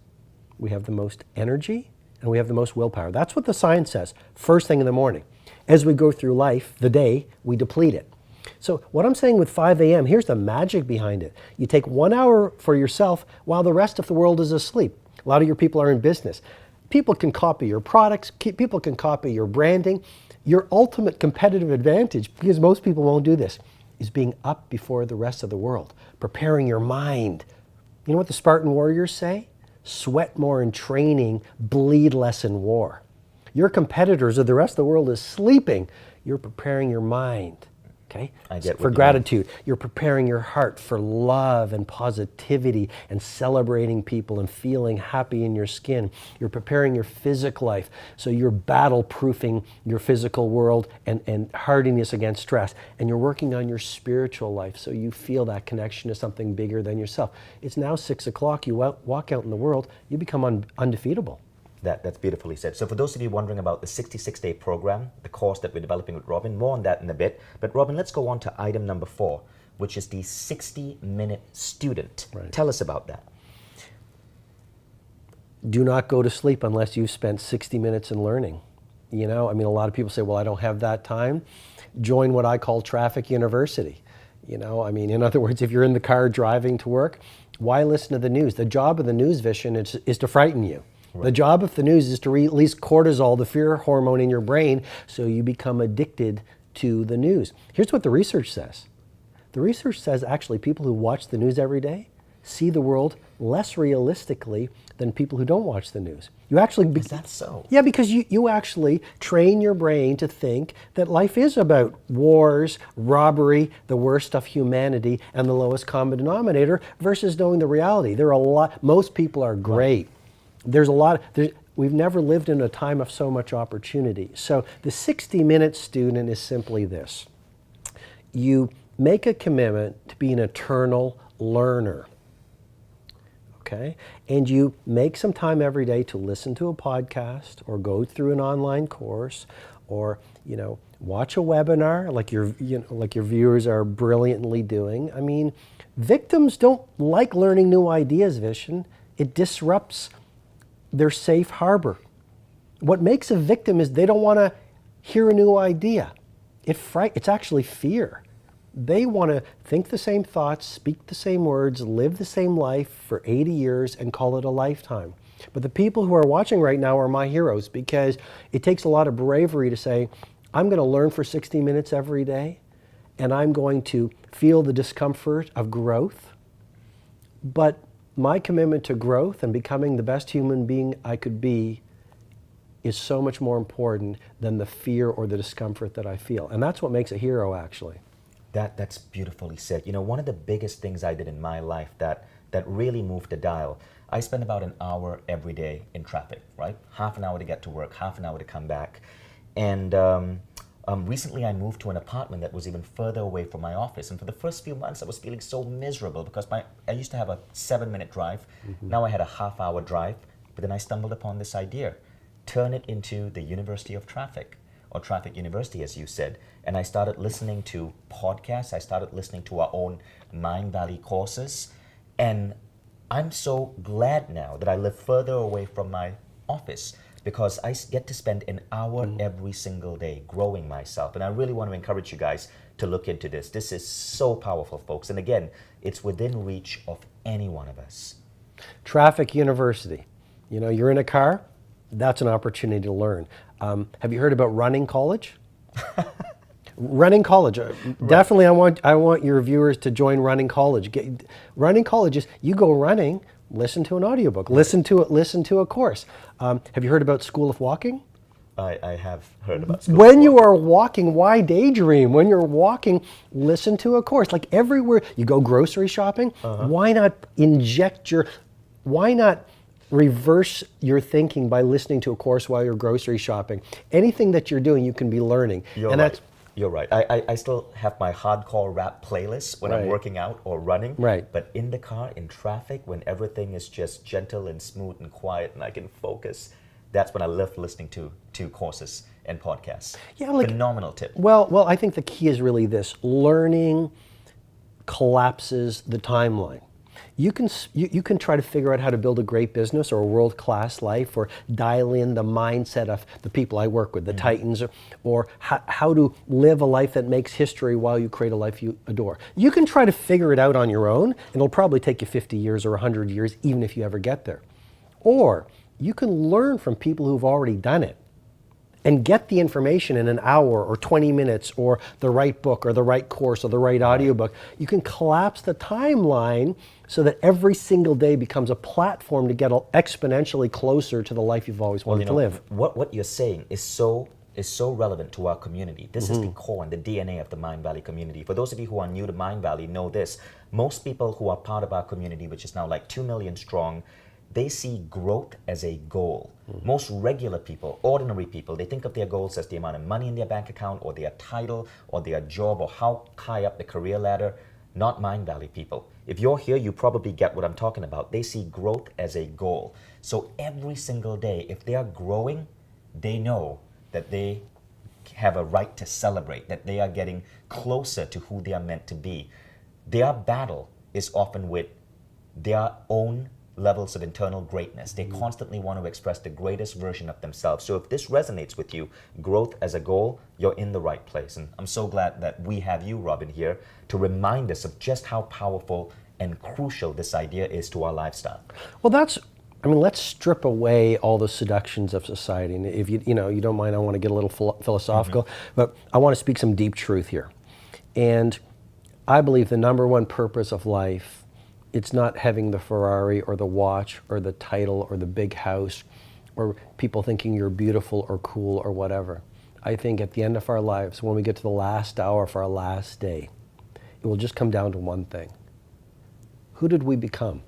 we have the most energy, and we have the most willpower. That's what the science says, first thing in the morning. As we go through life, the day, we deplete it. So what I'm saying with 5 a.m., here's the magic behind it. You take 1 hour for yourself while the rest of the world is asleep. A lot of your people are in business. People can copy your products, people can copy your branding. Your ultimate competitive advantage, because most people won't do this, is being up before the rest of the world, preparing your mind. You know what the Spartan warriors say? Sweat more in training, bleed less in war. Your competitors or the rest of the world is sleeping. You're preparing your mind. Okay? For gratitude. You're preparing your heart for love and positivity and celebrating people and feeling happy in your skin. You're preparing your physical life. So you're battle-proofing your physical world and hardiness against stress. And you're working on your spiritual life so you feel that connection to something bigger than yourself. It's now 6 o'clock. You walk out in the world, you become undefeatable. That's beautifully said. So for those of you wondering about the 66-day program, the course that we're developing with Robin, more on that in a bit. But Robin, let's go on to item number 4, which is the 60-minute student. Right. Tell us about that. Do not go to sleep unless you've spent 60 minutes in learning. A lot of people say, well, I don't have that time. Join what I call traffic university. In other words, if you're in the car driving to work, why listen to the news? The job of the news vision is to frighten you. Right. The job of the news is to release cortisol, the fear hormone in your brain, so you become addicted to the news. Here's what the research says. The research says actually people who watch the news every day see the world less realistically than people who don't watch the news. You actually Is that so? Yeah, because you actually train your brain to think that life is about wars, robbery, the worst of humanity, and the lowest common denominator, versus knowing the reality. There are a lot. Most people are great. There's a lot. We've never lived in a time of so much opportunity. So the 60-minute student is simply this: you make a commitment to be an eternal learner. Okay? And you make some time every day to listen to a podcast or go through an online course or, watch a webinar like your viewers are brilliantly doing. I mean, victims don't like learning new ideas, Vishen. It disrupts their safe harbor. What makes a victim is they don't want to hear a new idea. It's actually fear. They want to think the same thoughts, speak the same words, live the same life for 80 years and call it a lifetime. But the people who are watching right now are my heroes, because it takes a lot of bravery to say, I'm going to learn for 60 minutes every day, and I'm going to feel the discomfort of growth. But my commitment to growth and becoming the best human being I could be is so much more important than the fear or the discomfort that I feel. And that's what makes a hero, actually. That's beautifully said. One of the biggest things I did in my life that really moved the dial, I spend about an hour every day in traffic, right? Half an hour to get to work, half an hour to come back. And recently I moved to an apartment that was even further away from my office. And for the first few months, I was feeling so miserable because I used to have a 7-minute drive. Mm-hmm. Now I had a half-hour drive. But then I stumbled upon this idea. Turn it into the University of Traffic, or Traffic University, as you said. And I started listening to podcasts. I started listening to our own Mind Valley courses. And I'm so glad now that I live further away from my office, because I get to spend an hour every single day growing myself. And I really want to encourage you guys to look into this. This is so powerful, folks. And again, it's within reach of any one of us. Traffic University. You're in a car, that's an opportunity to learn. Have you heard about Running College? Running College. Right. Definitely, I want your viewers to join Running College. Running College is, you go running, listen to an audiobook, right. listen to a course. Have you heard about School of Walking? I have heard about School When of you are walking, why daydream? When you're walking, listen to a course. Like everywhere, you go grocery shopping, why not reverse your thinking by listening to a course while you're grocery shopping? Anything that you're doing, you can be learning. You're right. I still have my hardcore rap playlist when I'm working out or running. Right. But in the car, in traffic, when everything is just gentle and smooth and quiet and I can focus, that's when I love listening to courses and podcasts. Yeah, phenomenal tip. Well, I think the key is really this: learning collapses the timeline. You can try to figure out how to build a great business or a world-class life, or dial in the mindset of the people I work with, the Titans, or how to live a life that makes history while you create a life you adore. You can try to figure it out on your own, and it'll probably take you 50 years or 100 years, even if you ever get there. Or you can learn from people who've already done it and get the information in an hour or 20 minutes, or the right book or the right course or the right audiobook. You can collapse the timeline so that every single day becomes a platform to get exponentially closer to the life you've always wanted to live. What you're saying is so relevant to our community. This is the core and the DNA of the Mind Valley community. For those of you who are new to Mind Valley, know this: most people who are part of our community, which is now like 2 million strong, they see growth as a goal. Most regular people, ordinary people, they think of their goals as the amount of money in their bank account, or their title, or their job, or how high up the career ladder. Not Mind Valley people. If you're here, you probably get what I'm talking about. They see growth as a goal. So every single day, if they are growing, they know that they have a right to celebrate, that they are getting closer to who they are meant to be. Their battle is often with their own levels of internal greatness. They constantly want to express the greatest version of themselves. So if this resonates with you, growth as a goal, you're in the right place. And I'm so glad that we have you, Robin, here to remind us of just how powerful and crucial this idea is to our lifestyle. Well, let's strip away all the seductions of society. And if you don't mind, I want to get a little philosophical, but I want to speak some deep truth here. And I believe the number one purpose of life, it's not having the Ferrari or the watch or the title or the big house or people thinking you're beautiful or cool or whatever. I think at the end of our lives, when we get to the last hour of our last day, it will just come down to one thing. Who did we become?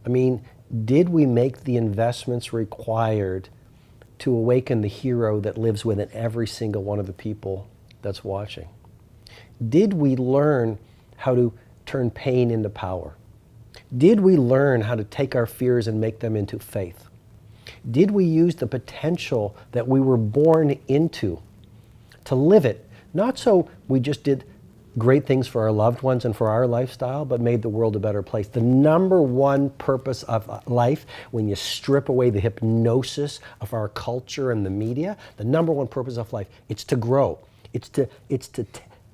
I mean, did we make the investments required to awaken the hero that lives within every single one of the people that's watching? Did we learn how to turn pain into power? Did we learn how to take our fears and make them into faith? Did we use the potential that we were born into to live it? Not so we just did great things for our loved ones and for our lifestyle, but made the world a better place. The number one purpose of life, when you strip away the hypnosis of our culture and the media, the number one purpose of life, it's to grow. It's to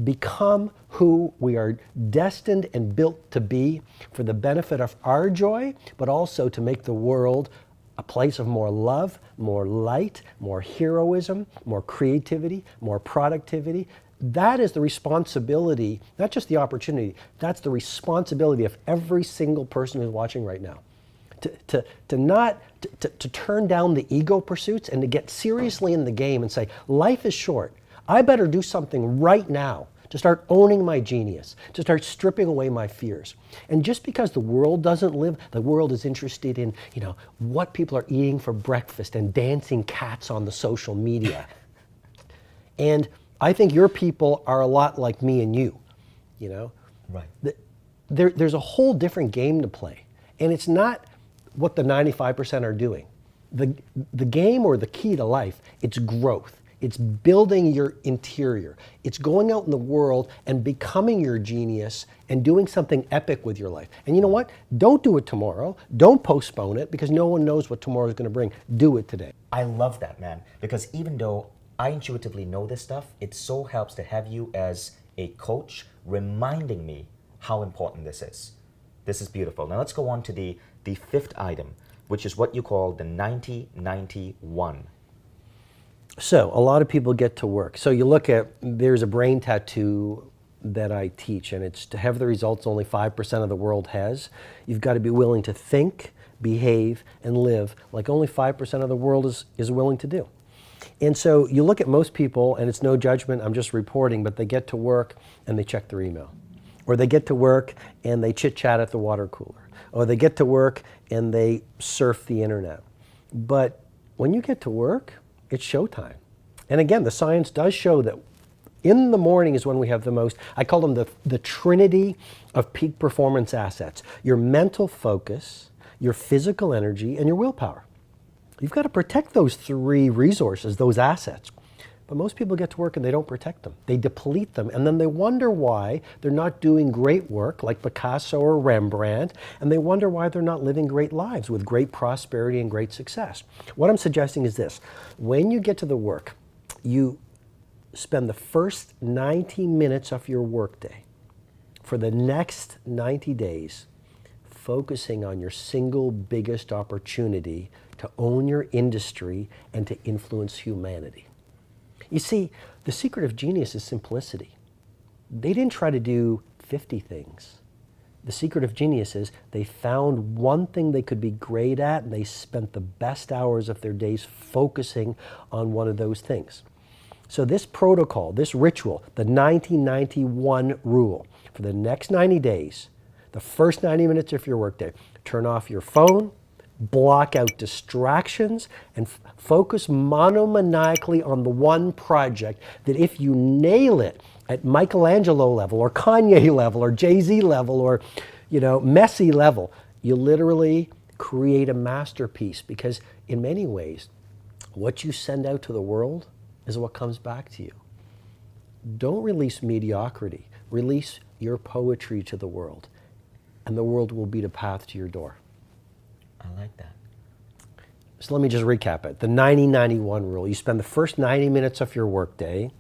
become who we are destined and built to be for the benefit of our joy, but also to make the world a place of more love, more light, more heroism, more creativity, more productivity. That is the responsibility, not just the opportunity, that's the responsibility of every single person who's watching right now. To turn down the ego pursuits and to get seriously in the game and say, life is short. I better do something right now to start owning my genius, to start stripping away my fears. And just because the world doesn't live, the world is interested in, what people are eating for breakfast and dancing cats on the social media. And I think your people are a lot like me and you, Right. There's a whole different game to play. And it's not what the 95% are doing. The game or the key to life, it's growth. It's building your interior. It's going out in the world and becoming your genius and doing something epic with your life. And you know what? Don't do it tomorrow. Don't postpone it because no one knows what tomorrow is going to bring. Do it today. I love that, man, because even though I intuitively know this stuff, it so helps to have you as a coach reminding me how important this is. This is beautiful. Now let's go on to the fifth item, which is what you call the 90-90-1. So a lot of people get to work. So you look at, there's a brain tattoo that I teach, and it's to have the results only 5% of the world has. You've got to be willing to think, behave, and live like only 5% of the world is willing to do. And so you look at most people, and it's no judgment, I'm just reporting, but they get to work and they check their email. Or they get to work and they chit-chat at the water cooler. Or they get to work and they surf the internet. But when you get to work, it's showtime. And again, the science does show that in the morning is when we have the most, I call them the Trinity of peak performance assets. Your mental focus, your physical energy, and your willpower. You've got to protect those three resources, those assets. But most people get to work and they don't protect them. They deplete them, and then they wonder why they're not doing great work like Picasso or Rembrandt, and they wonder why they're not living great lives with great prosperity and great success. What I'm suggesting is this. When you get to the work, you spend the first 90 minutes of your workday for the next 90 days focusing on your single biggest opportunity to own your industry and to influence humanity. You see, the secret of genius is simplicity. They didn't try to do 50 things. The secret of genius is they found one thing they could be great at, and they spent the best hours of their days focusing on one of those things. So this protocol, this ritual, the 90-90-1 rule, for the next 90 days, the first 90 minutes of your workday, turn off your phone, block out distractions, and focus monomaniacally on the one project that if you nail it at Michelangelo level or Kanye level or Jay-Z level or Messi level, you literally create a masterpiece, because in many ways what you send out to the world is what comes back to you. Don't release mediocrity. Release your poetry to the world, and the world will beat a path to your door. I like that. So let me just recap it. The 90-90-1 rule. You spend the first 90 minutes of your workday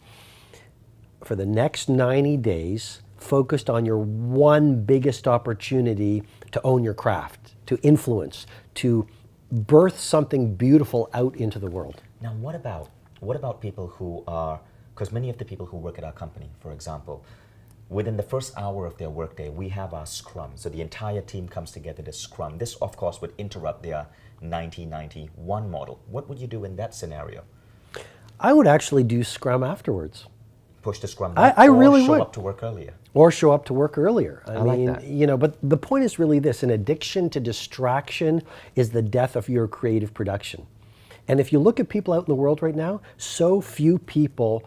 for the next 90 days focused on your one biggest opportunity to own your craft, to influence, to birth something beautiful out into the world. Now, what about people who are, because many of the people who work at our company, for example, within the first hour of their workday, we have our scrum. So the entire team comes together to scrum. This, of course, would interrupt their 90-91 model. What would you do in that scenario? I would actually do scrum afterwards. Push the scrum I back, or really show would. up to work earlier? Or show up to work earlier. I like mean, that. you know, but the point is really this: an addiction to distraction is the death of your creative production. And if you look at people out in the world right now, so few people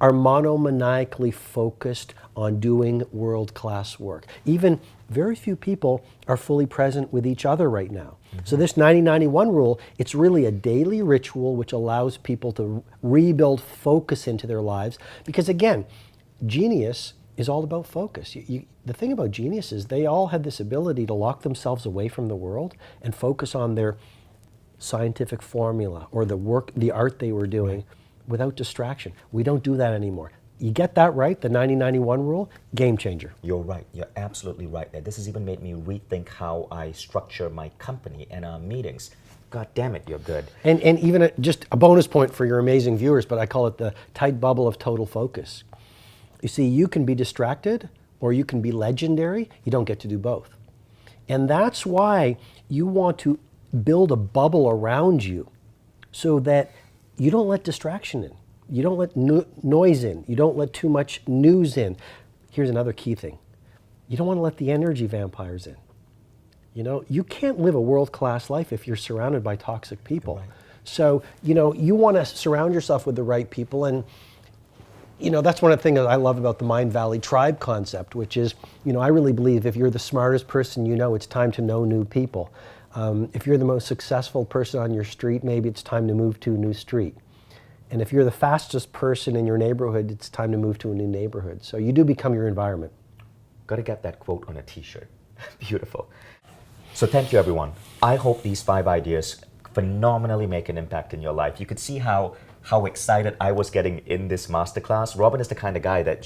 are monomaniacally focused on doing world-class work. Even very few people are fully present with each other right now. So this 90-91 rule, it's really a daily ritual which allows people to rebuild focus into their lives. Because again, genius is all about focus. The thing about genius is they all had this ability to lock themselves away from the world and focus on their scientific formula or the work, the art they were doing without distraction. We don't do that anymore. You get that right, the 90-91 rule, game changer. You're right. You're absolutely right there. This has even made me rethink how I structure my company and our meetings. God damn it, you're good. And even just a bonus point for your amazing viewers, but I call it the tight bubble of total focus. You see, you can be distracted or you can be legendary. You don't get to do both. And that's why you want to build a bubble around you so that you don't let distraction in. You don't let noise in. You don't let too much news in. Here's another key thing. You don't want to let the energy vampires in. You know, you can't live a world-class life if you're surrounded by toxic people. Right. So, you know, you want to surround yourself with the right people. And, you know, that's one of the things that I love about the Mind Valley tribe concept, which is, you know, I really believe if you're the smartest person you know, it's time to know new people. If you're the most successful person on your street, maybe it's time to move to a new street. And if you're the fastest person in your neighborhood, it's time to move to a new neighborhood. So you do become your environment. Got to get that quote on a t-shirt. Beautiful. So thank you, everyone. I hope these 5 ideas phenomenally make an impact in your life. You could see how excited I was getting in this masterclass. Robin is the kind of guy that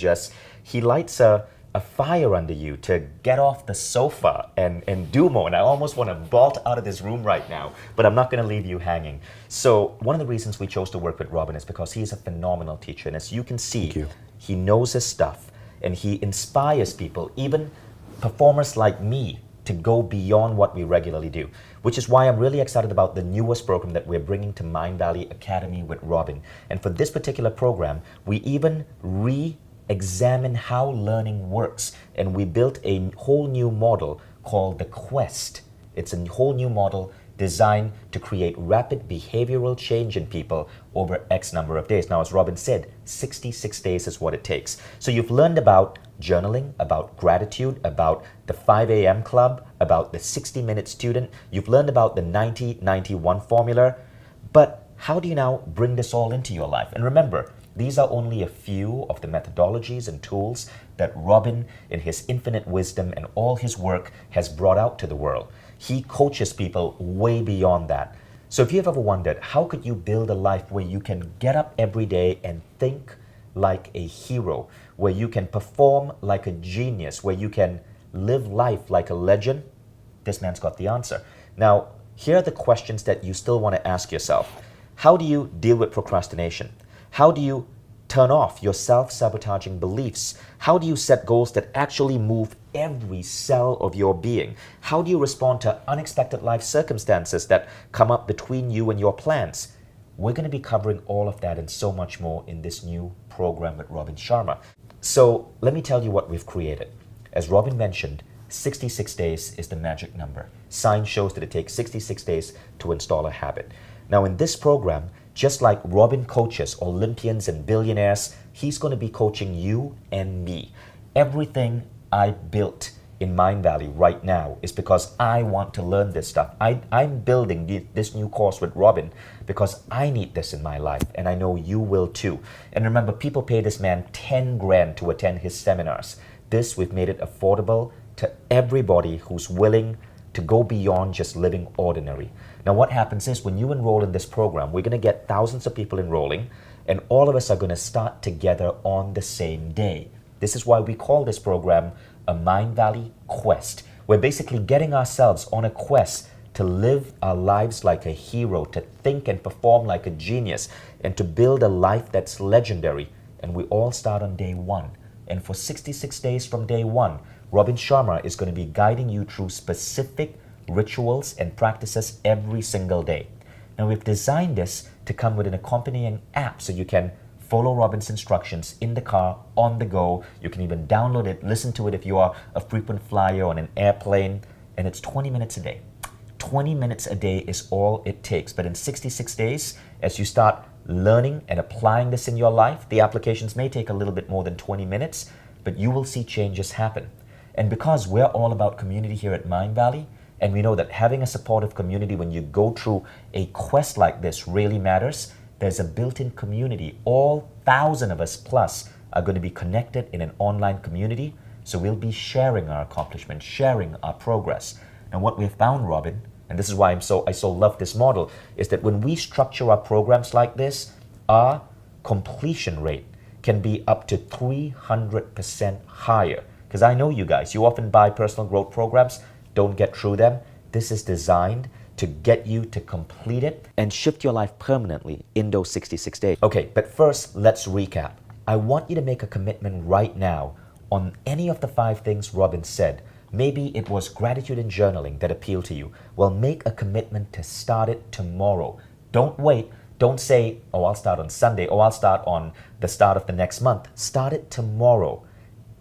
he lights a fire under you to get off the sofa and do more. And I almost want to bolt out of this room right now, but I'm not going to leave you hanging. So one of the reasons we chose to work with Robin is because he's a phenomenal teacher. And as you can see, he knows his stuff and he inspires people, even performers like me, to go beyond what we regularly do, which is why I'm really excited about the newest program that we're bringing to Mind Valley Academy with Robin. And for this particular program, we even examine how learning works. And we built a whole new model called the Quest. It's a whole new model designed to create rapid behavioral change in people over X number of days. Now, as Robin said, 66 days is what it takes. So you've learned about journaling, about gratitude, about the 5 a.m. club, about the 60-minute student. You've learned about the 90-91 formula. But how do you now bring this all into your life? And remember, these are only a few of the methodologies and tools that Robin, in his infinite wisdom and all his work, has brought out to the world. He coaches people way beyond that. So if you've ever wondered, how could you build a life where you can get up every day and think like a hero, where you can perform like a genius, where you can live life like a legend? This man's got the answer. Now, here are the questions that you still want to ask yourself. How do you deal with procrastination? How do you turn off your self-sabotaging beliefs? How do you set goals that actually move every cell of your being? How do you respond to unexpected life circumstances that come up between you and your plans? We're going to be covering all of that and so much more in this new program with Robin Sharma. So let me tell you what we've created. As Robin mentioned, 66 days is the magic number. Science shows that it takes 66 days to install a habit. Now in this program, just like Robin coaches Olympians and billionaires, he's going to be coaching you and me. Everything I built in Mind Valley right now is because I want to learn this stuff. I'm building this new course with Robin because I need this in my life, and I know you will too. And remember, people pay this man 10 grand to attend his seminars. This, we've made it affordable to everybody who's willing to go beyond just living ordinary. Now what happens is when you enroll in this program, we're going to get thousands of people enrolling, and all of us are going to start together on the same day. This is why we call this program a Mind Valley Quest. We're basically getting ourselves on a quest to live our lives like a hero, to think and perform like a genius, and to build a life that's legendary. And we all start on day 1. And for 66 days from day one, Robin Sharma is going to be guiding you through specific rituals and practices every single day. Now, we've designed this to come with an accompanying app so you can follow Robin's instructions in the car, on the go. You can even download it, listen to it if you are a frequent flyer on an airplane, and it's 20 minutes a day. 20 minutes a day is all it takes. But in 66 days, as you start learning and applying this in your life, the applications may take a little bit more than 20 minutes, but you will see changes happen. And because we're all about community here at Mind Valley, and we know that having a supportive community when you go through a quest like this really matters, there's a built-in community. All 1,000 of us plus are going to be connected in an online community, so we'll be sharing our accomplishments, sharing our progress. And what we've found, Robin, and this is why I so love this model, is that when we structure our programs like this, our completion rate can be up to 300% higher. Because I know you guys, you often buy personal growth programs, don't get through them. This is designed to get you to complete it and shift your life permanently in those 66 days. Okay, but first, let's recap. I want you to make a commitment right now on any of the 5 things Robin said. Maybe it was gratitude and journaling that appealed to you. Well, make a commitment to start it tomorrow. Don't wait. Don't say, oh, I'll start on Sunday, or I'll start on the start of the next month. Start it tomorrow.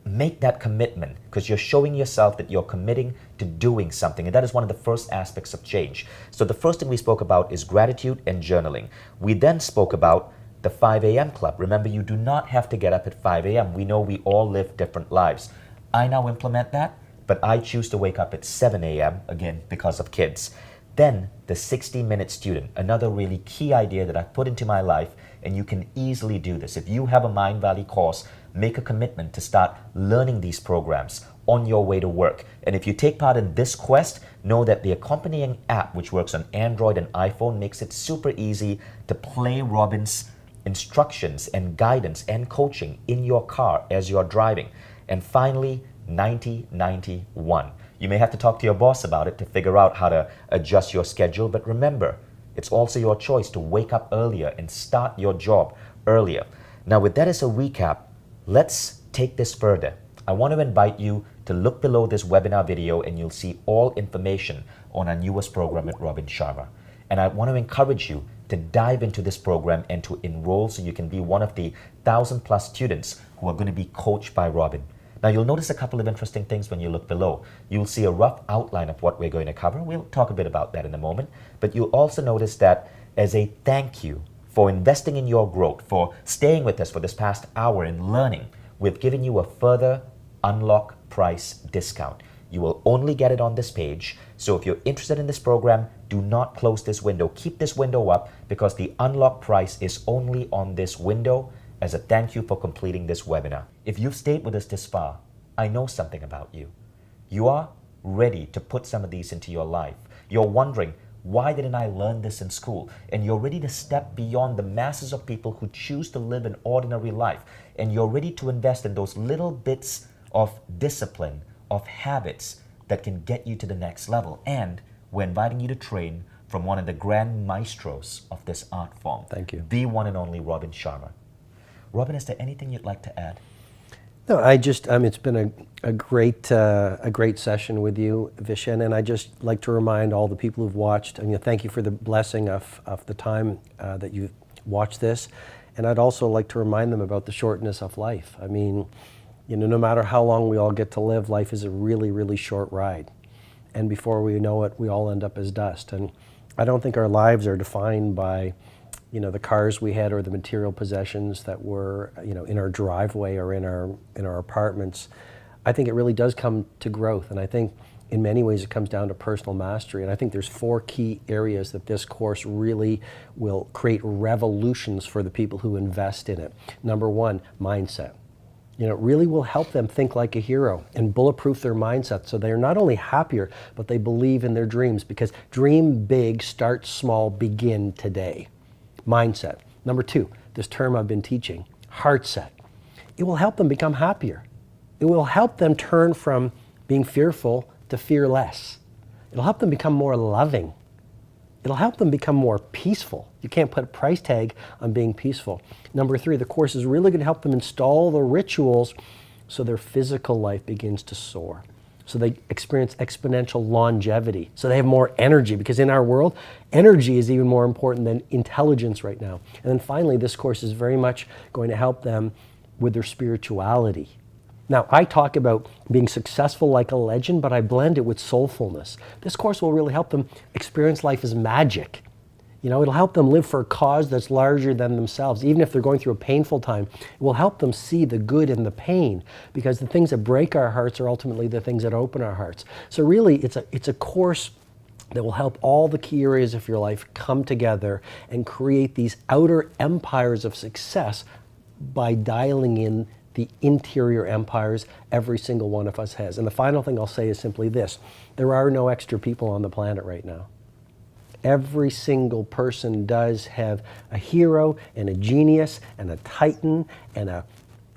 Make that commitment, because you're showing yourself that you're committing to doing something, and that is one of the first aspects of change. So the first thing we spoke about is gratitude and journaling. We then spoke about the 5 a.m. club. Remember, you do not have to get up at 5 a.m. We know we all live different lives. I now implement that, but I choose to wake up at 7 a.m. again because of kids. Then the 60-minute student, another really key idea that I've put into my life, and you can easily do this. If you have a Mind Valley course, make a commitment to start learning these programs on your way to work. And if you take part in this quest, know that the accompanying app, which works on Android and iPhone, makes it super easy to play Robin's instructions and guidance and coaching in your car as you're driving. And finally, 90-90-1. You may have to talk to your boss about it to figure out how to adjust your schedule, but remember, it's also your choice to wake up earlier and start your job earlier. Now, with that as a recap, let's take this further. I want to invite you to look below this webinar video, and you'll see all information on our newest program at Robin Sharma. And I want to encourage you to dive into this program and to enroll so you can be one of the 1,000+ students who are going to be coached by Robin. Now, you'll notice a couple of interesting things when you look below. You'll see a rough outline of what we're going to cover. We'll talk a bit about that in a moment. But you'll also notice that as a thank you for investing in your growth, for staying with us for this past hour and learning, we've given you a further unlock price discount. You will only get it on this page. So if you're interested in this program, do not close this window. Keep this window up, because the unlock price is only on this window as a thank you for completing this webinar. If you've stayed with us this far, I know something about you. You are ready to put some of these into your life. You're wondering, why didn't I learn this in school? And you're ready to step beyond the masses of people who choose to live an ordinary life. And you're ready to invest in those little bits of discipline, of habits that can get you to the next level. And we're inviting you to train from one of the grand maestros of this art form. Thank you. The one and only Robin Sharma. Robin, is there anything you'd like to add? No, it's been a great session with you, Vishen, and I just like to remind all the people who've watched, thank you for the blessing of the time that you've watched this. And I'd also like to remind them about the shortness of life. No matter how long we all get to live, life is a really, really short ride. And before we know it, we all end up as dust. And I don't think our lives are defined by the cars we had or the material possessions that were, in our driveway or in our apartments. I think it really does come to growth. And I think in many ways it comes down to personal mastery. And I think there's 4 key areas that this course really will create revolutions for the people who invest in it. Number 1, mindset. It really will help them think like a hero and bulletproof their mindset so they're not only happier, but they believe in their dreams, because dream big, start small, begin today. Mindset. Number 2, this term I've been teaching, heart set. It will help them become happier. It will help them turn from being fearful to fearless. It'll help them become more loving. It'll help them become more peaceful. You can't put a price tag on being peaceful. Number 3, the course is really going to help them install the rituals so their physical life begins to soar. So they experience exponential longevity. So they have more energy, because in our world, energy is even more important than intelligence right now. And then finally, this course is very much going to help them with their spirituality. Now, I talk about being successful like a legend, but I blend it with soulfulness. This course will really help them experience life as magic. You know, it'll help them live for a cause that's larger than themselves. Even if they're going through a painful time, it will help them see the good in the pain, because the things that break our hearts are ultimately the things that open our hearts. So really, it's a course that will help all the key areas of your life come together and create these outer empires of success by dialing in the interior empires every single one of us has. And the final thing I'll say is simply this: there are no extra people on the planet right now. Every single person does have a hero and a genius and a titan and a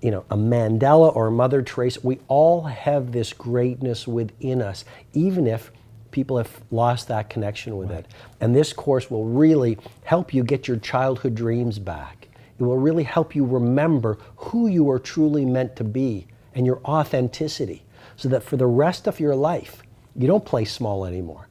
Mandela or a Mother Teresa. We all have this greatness within us, even if people have lost that connection with it. And this course will really help you get your childhood dreams back. It will really help you remember who you are truly meant to be and your authenticity, so that for the rest of your life, you don't play small anymore.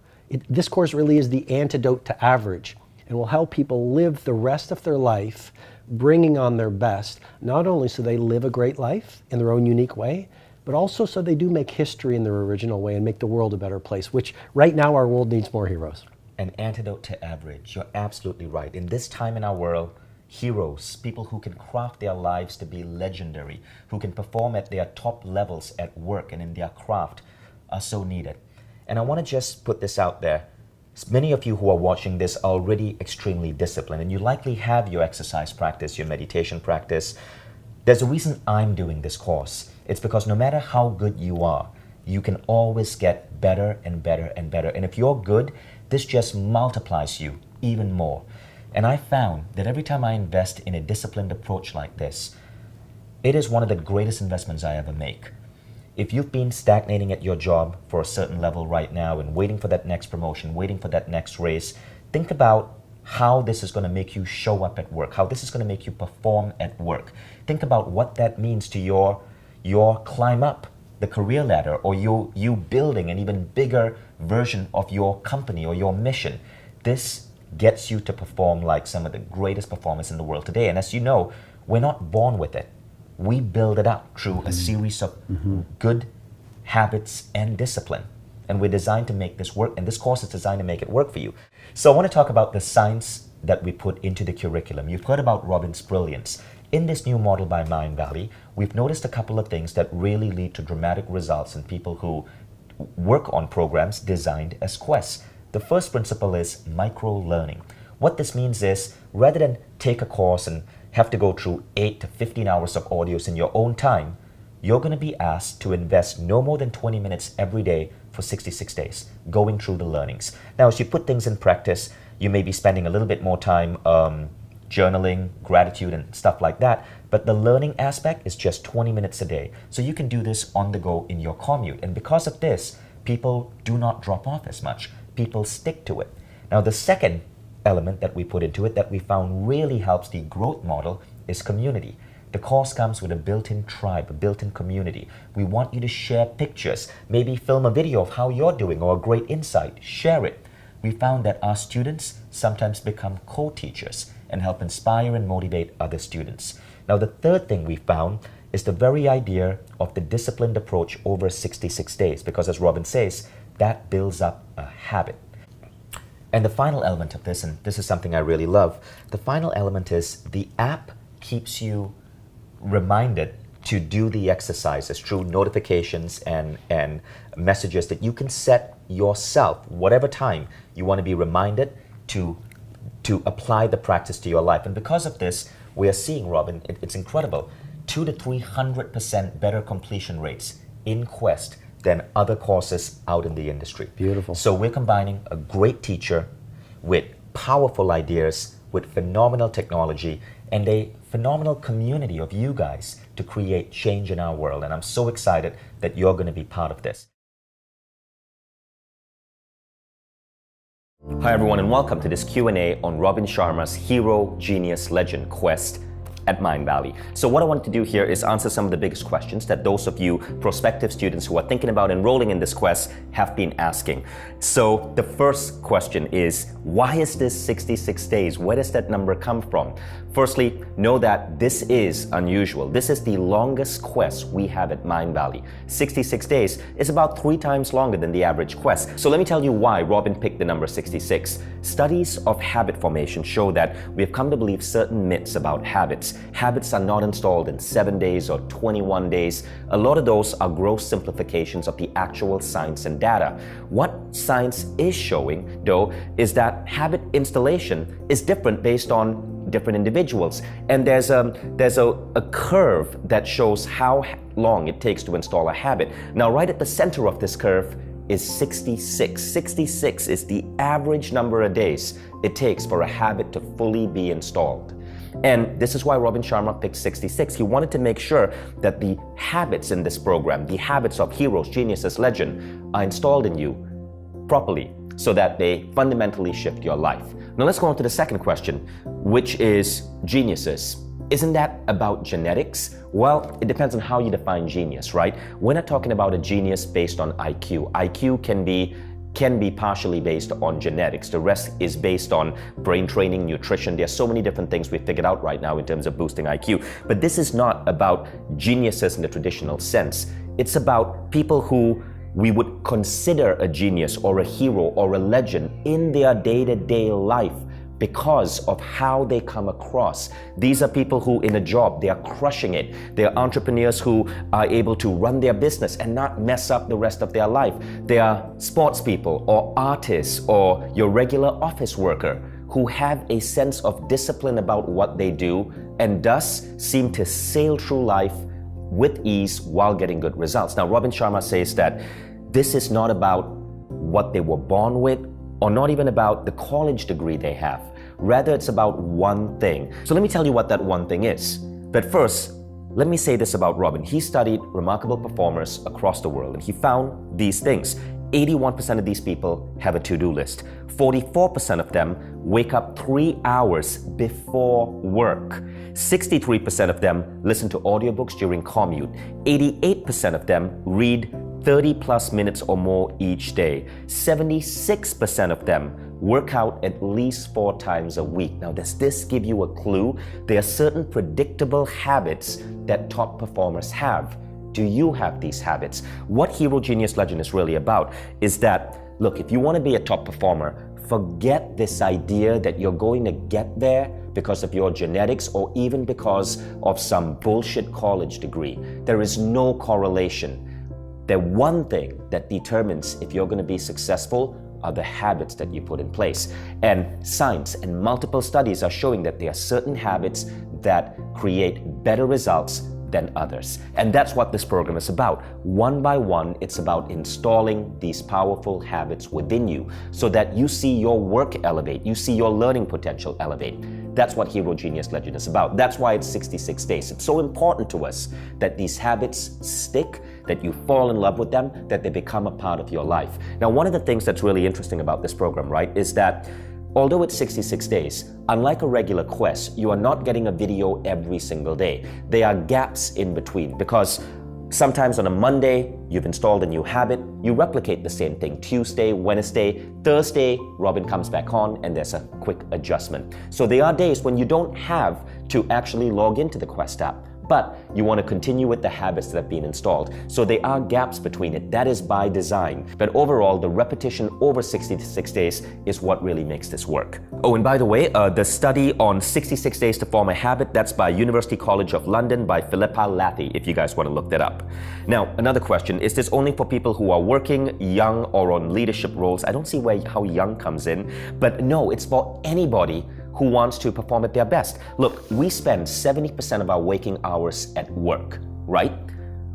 This course really is the antidote to average, and will help people live the rest of their life bringing on their best, not only so they live a great life in their own unique way, but also so they do make history in their original way and make the world a better place, which right now our world needs more heroes. An antidote to average. You're absolutely right. In this time in our world, heroes, people who can craft their lives to be legendary, who can perform at their top levels at work and in their craft, are so needed. And I want to just put this out there. Many of you who are watching this are already extremely disciplined, and you likely have your exercise practice, your meditation practice. There's a reason I'm doing this course. It's because no matter how good you are, you can always get better and better and better. And if you're good, this just multiplies you even more. And I found that every time I invest in a disciplined approach like this, it is one of the greatest investments I ever make. If you've been stagnating at your job for a certain level right now and waiting for that next promotion, waiting for that next raise, think about how this is going to make you show up at work, how this is going to make you perform at work. Think about what that means to your climb up the career ladder, or you building an even bigger version of your company or your mission. This gets you to perform like some of the greatest performers in the world today. And as you know, we're not born with it. We build it up through a series of good habits and discipline. And we're designed to make this work, and this course is designed to make it work for you. So I want to talk about the science that we put into the curriculum. You've heard about Robin's brilliance. In this new model by Mind Valley, we've noticed a couple of things that really lead to dramatic results in people who work on programs designed as quests. The first principle is micro-learning. What this means is, rather than take a course and have to go through 8 to 15 hours of audios in your own time, you're going to be asked to invest no more than 20 minutes every day for 66 days, going through the learnings. Now, as you put things in practice, you may be spending a little bit more time journaling, gratitude, and stuff like that, but the learning aspect is just 20 minutes a day. So you can do this on the go in your commute. And because of this, people do not drop off as much. People stick to it. Now, the second element that we put into it that we found really helps the growth model is community. The course comes with a built-in tribe, a built-in community. We want you to share pictures, maybe film a video of how you're doing or a great insight, share it. We found that our students sometimes become co-teachers and help inspire and motivate other students. Now, the third thing we found is the very idea of the disciplined approach over 66 days, because as Robin says, that builds up a habit. And the final element of this, and this is something I really love, the final element is the app keeps you reminded to do the exercises through notifications and messages that you can set yourself, whatever time you want to be reminded to apply the practice to your life. And because of this, we are seeing, Robin, it's incredible, 200 to 300% better completion rates in Quest than other courses out in the industry. Beautiful. So we're combining a great teacher with powerful ideas, with phenomenal technology, and a phenomenal community of you guys to create change in our world. And I'm so excited that you're going to be part of this. Hi everyone, and welcome to this Q&A on Robin Sharma's Hero Genius Legend Quest at Mindvalley. So what I want to do here is answer some of the biggest questions that those of you prospective students who are thinking about enrolling in this quest have been asking. So the first question is, why is this 66 days? Where does that number come from? Firstly, know that this is unusual. This is the longest quest we have at Mindvalley. 66 days is about 3 times longer than the average quest. So let me tell you why Robin picked the number 66. Studies of habit formation show that we have come to believe certain myths about habits. Habits are not installed in 7 days or 21 days. A lot of those are gross simplifications of the actual science and data. What science is showing, though, is that habit installation is different based on different individuals, and there's a curve that shows how long it takes to install a habit. Now, right at the center of this curve is 66. 66 is the average number of days it takes for a habit to fully be installed. And this is why Robin Sharma picked 66. He wanted to make sure that the habits in this program, the habits of heroes, geniuses, legend, are installed in you properly so that they fundamentally shift your life. Now let's go on to the second question, which is geniuses. Isn't that about genetics? Well, it depends on how you define genius, right? We're not talking about a genius based on IQ. IQ can be partially based on genetics. The rest is based on brain training, nutrition. There are so many different things we've figured out right now in terms of boosting IQ. But this is not about geniuses in the traditional sense. It's about people who we would consider a genius or a hero or a legend in their day-to-day life because of how they come across. These are people who in a job, they are crushing it. They are entrepreneurs who are able to run their business and not mess up the rest of their life. They are sports people or artists or your regular office worker who have a sense of discipline about what they do and thus seem to sail through life with ease while getting good results. Now, Robin Sharma says that this is not about what they were born with or not even about the college degree they have. Rather, it's about one thing. So let me tell you what that one thing is. But first, let me say this about Robin. He studied remarkable performers across the world and he found these things. 81% of these people have a to-do list. 44% of them wake up 3 hours before work. 63% of them listen to audiobooks during commute. 88% of them read 30 plus minutes or more each day. 76% of them work out at least 4 times a week. Now, does this give you a clue? There are certain predictable habits that top performers have. Do you have these habits? What Hero Genius Legend is really about is that, look, if you want to be a top performer, forget this idea that you're going to get there because of your genetics or even because of some bullshit college degree. There is no correlation. The one thing that determines if you're going to be successful are the habits that you put in place. And science and multiple studies are showing that there are certain habits that create better results than others. And that's what this program is about. One by one, it's about installing these powerful habits within you so that you see your work elevate, you see your learning potential elevate. That's what Hero Genius Legend is about. That's why it's 66 days. It's so important to us that these habits stick, that you fall in love with them, that they become a part of your life. Now, one of the things that's really interesting about this program, right, is that although it's 66 days, unlike a regular quest, you are not getting a video every single day. There are gaps in between because sometimes on a Monday, you've installed a new habit, you replicate the same thing. Tuesday, Wednesday, Thursday, Robin comes back on and there's a quick adjustment. So there are days when you don't have to actually log into the Quest app, but you want to continue with the habits that have been installed. So there are gaps between it. That is by design. But overall, the repetition over 66 days is what really makes this work. Oh, and by the way, the study on 66 days to form a habit, that's by University College of London by Philippa Lathy, if you guys want to look that up. Now, another question, is this only for people who are working, young, or on leadership roles? I don't see how young comes in, but no, it's for anybody who wants to perform at their best. Look, we spend 70% of our waking hours at work, right?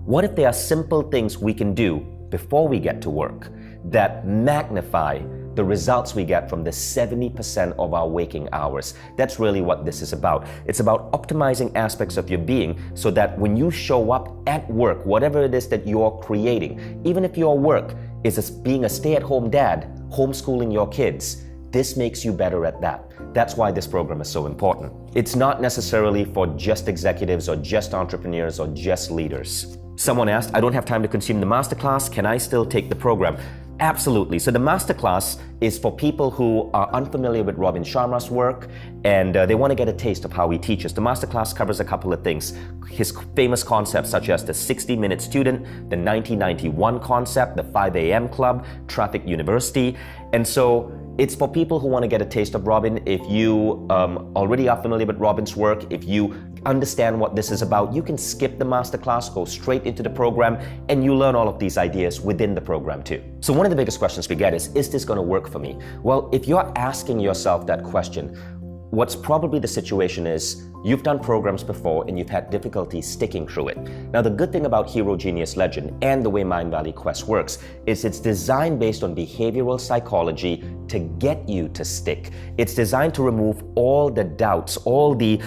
What if there are simple things we can do before we get to work that magnify the results we get from the 70% of our waking hours? That's really what this is about. It's about optimizing aspects of your being so that when you show up at work, whatever it is that you're creating, even if your work is being a stay-at-home dad, homeschooling your kids, this makes you better at that. That's why this program is so important. It's not necessarily for just executives or just entrepreneurs or just leaders. Someone asked, I don't have time to consume the masterclass. Can I still take the program? Absolutely. So the masterclass is for people who are unfamiliar with Robin Sharma's work and they want to get a taste of how he teaches. The masterclass covers a couple of things. His famous concepts such as the 60-minute student, the 1991 concept, the 5 a.m. club, Traffic University. And so it's for people who want to get a taste of Robin. If you already are familiar with Robin's work, if you understand what this is about, you can skip the masterclass, go straight into the program, and you learn all of these ideas within the program too. So one of the biggest questions we get is this going to work for me? Well, if you're asking yourself that question, what's probably the situation is you've done programs before and you've had difficulty sticking through it. Now, the good thing about Hero Genius Legend and the way Mind Valley Quest works is it's designed based on behavioral psychology to get you to stick. It's designed to remove all the doubts, all the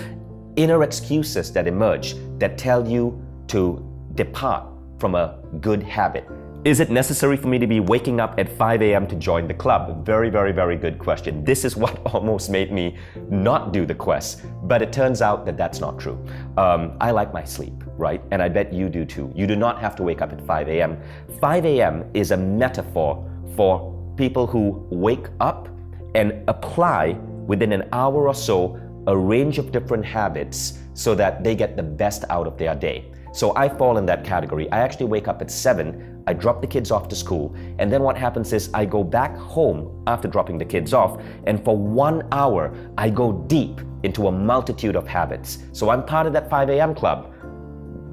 inner excuses that emerge that tell you to depart from a good habit. Is it necessary for me to be waking up at 5 a.m. to join the club? Very, very, very good question. This is what almost made me not do the quest, but it turns out that that's not true. I like my sleep, right? And I bet you do too. You do not have to wake up at 5 a.m. 5 a.m. is a metaphor for people who wake up and apply within an hour or so a range of different habits so that they get the best out of their day. So I fall in that category. I actually wake up at 7, I drop the kids off to school, and then what happens is I go back home after dropping the kids off, and for 1 hour, I go deep into a multitude of habits. So I'm part of that 5 a.m. club,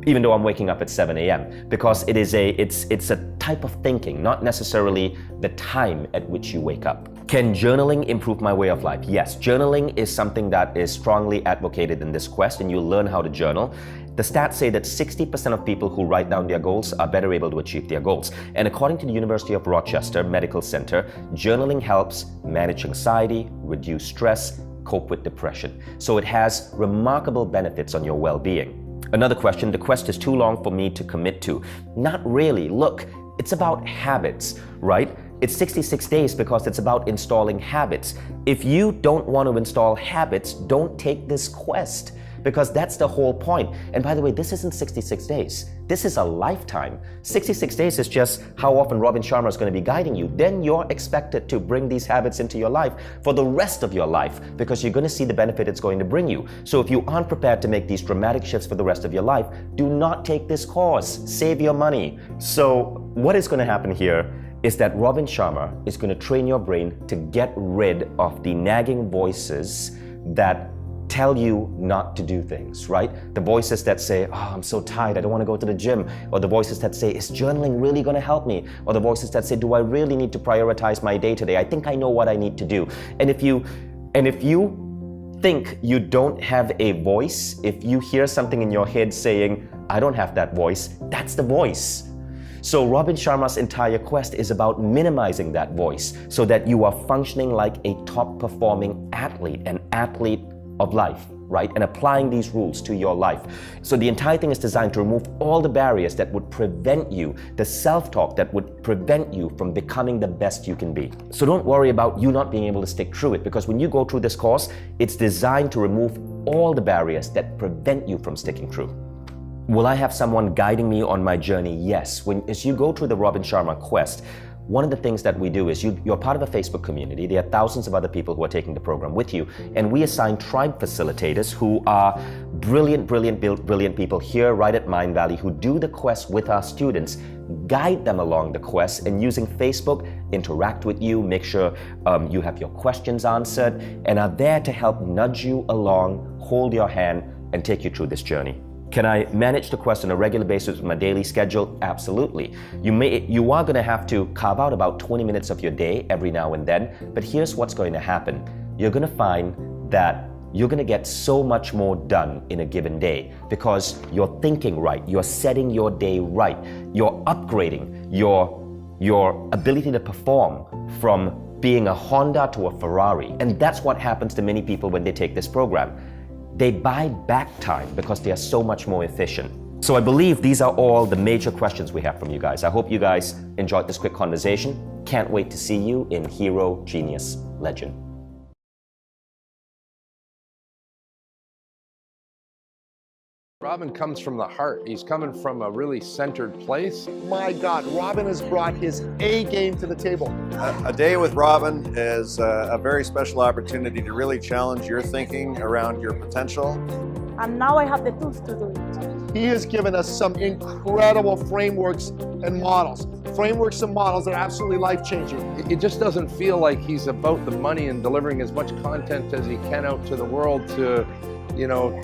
even though I'm waking up at 7 a.m. because it's a type of thinking, not necessarily the time at which you wake up. Can journaling improve my way of life? Yes, journaling is something that is strongly advocated in this quest, and you'll learn how to journal. The stats say that 60% of people who write down their goals are better able to achieve their goals. And according to the University of Rochester Medical Center, journaling helps manage anxiety, reduce stress, cope with depression. So it has remarkable benefits on your well-being. Another question, the quest is too long for me to commit to. Not really. Look, it's about habits, right? It's 66 days because it's about installing habits. If you don't want to install habits, don't take this quest, because that's the whole point. And by the way, this isn't 66 days. This is a lifetime. 66 days is just how often Robin Sharma is going to be guiding you. Then you're expected to bring these habits into your life for the rest of your life, because you're going to see the benefit it's going to bring you. So if you aren't prepared to make these dramatic shifts for the rest of your life, do not take this course. Save your money. So what is going to happen here is that Robin Sharma is going to train your brain to get rid of the nagging voices that tell you not to do things, right? The voices that say, oh, I'm so tired, I don't want to go to the gym. Or the voices that say, is journaling really going to help me? Or the voices that say, do I really need to prioritize my day today? I think I know what I need to do. And if you think you don't have a voice, if you hear something in your head saying, I don't have that voice, that's the voice. So Robin Sharma's entire quest is about minimizing that voice so that you are functioning like a top performing athlete, an athlete of life, right? And applying these rules to your life. So the entire thing is designed to remove all the barriers that would prevent you, the self-talk that would prevent you from becoming the best you can be. So don't worry about you not being able to stick through it, because when you go through this course, it's designed to remove all the barriers that prevent you from sticking through. Will I have someone guiding me on my journey? Yes. As you go through the Robin Sharma quest, one of the things that we do is you're part of a Facebook community. There are thousands of other people who are taking the program with you, and we assign tribe facilitators who are brilliant people here right at Mind Valley who do the quest with our students, guide them along the quest, and using Facebook, interact with you, make sure you have your questions answered, and are there to help nudge you along, hold your hand, and take you through this journey. Can I manage the quest on a regular basis with my daily schedule? Absolutely. You are going to have to carve out about 20 minutes of your day every now and then, but here's what's going to happen. You're going to find that you're going to get so much more done in a given day because you're thinking right, you're setting your day right, you're upgrading your ability to perform from being a Honda to a Ferrari. And that's what happens to many people when they take this program. They buy back time because they are so much more efficient. So I believe these are all the major questions we have from you guys. I hope you guys enjoyed this quick conversation. Can't wait to see you in Hero Genius Legend. Robin comes from the heart. He's coming from a really centered place. My God, Robin has brought his A game to the table. A day with Robin is a very special opportunity to really challenge your thinking around your potential. And now I have the tools to do it. He has given us some incredible frameworks and models. Frameworks and models that are absolutely life-changing. It just doesn't feel like he's about the money and delivering as much content as he can out to the world to, you know,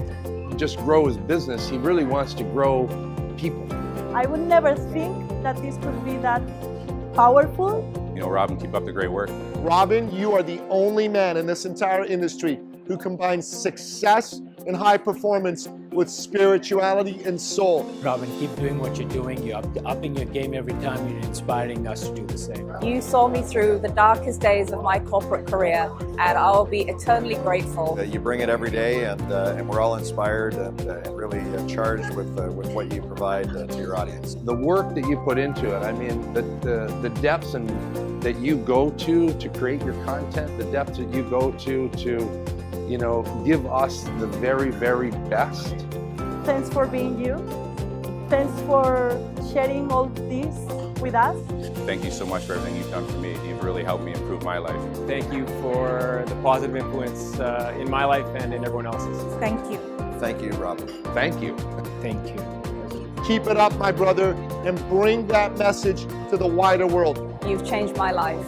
just grow his business. He really wants to grow people. I would never think that this could be that powerful. You know, Robin, keep up the great work. Robin, you are the only man in this entire industry who combines success and high performance with spirituality and soul. Robin, keep doing what you're doing. You're upping your game every time. You're inspiring us to do the same. You saw me through the darkest days of my corporate career, and I'll be eternally grateful. You bring it every day, and we're all inspired and really charged with what you provide to your audience. The work that you put into it, I mean, the depths that you go to create your content, the depths that you go to you know, give us the very, very best. Thanks for being you. Thanks for sharing all this with us. Thank you so much for everything you've done for me. You've really helped me improve my life. Thank you for the positive influence in my life and in everyone else's. Thank you. Thank you, Robin. Thank you. Thank you. Keep it up, my brother, and bring that message to the wider world. You've changed my life.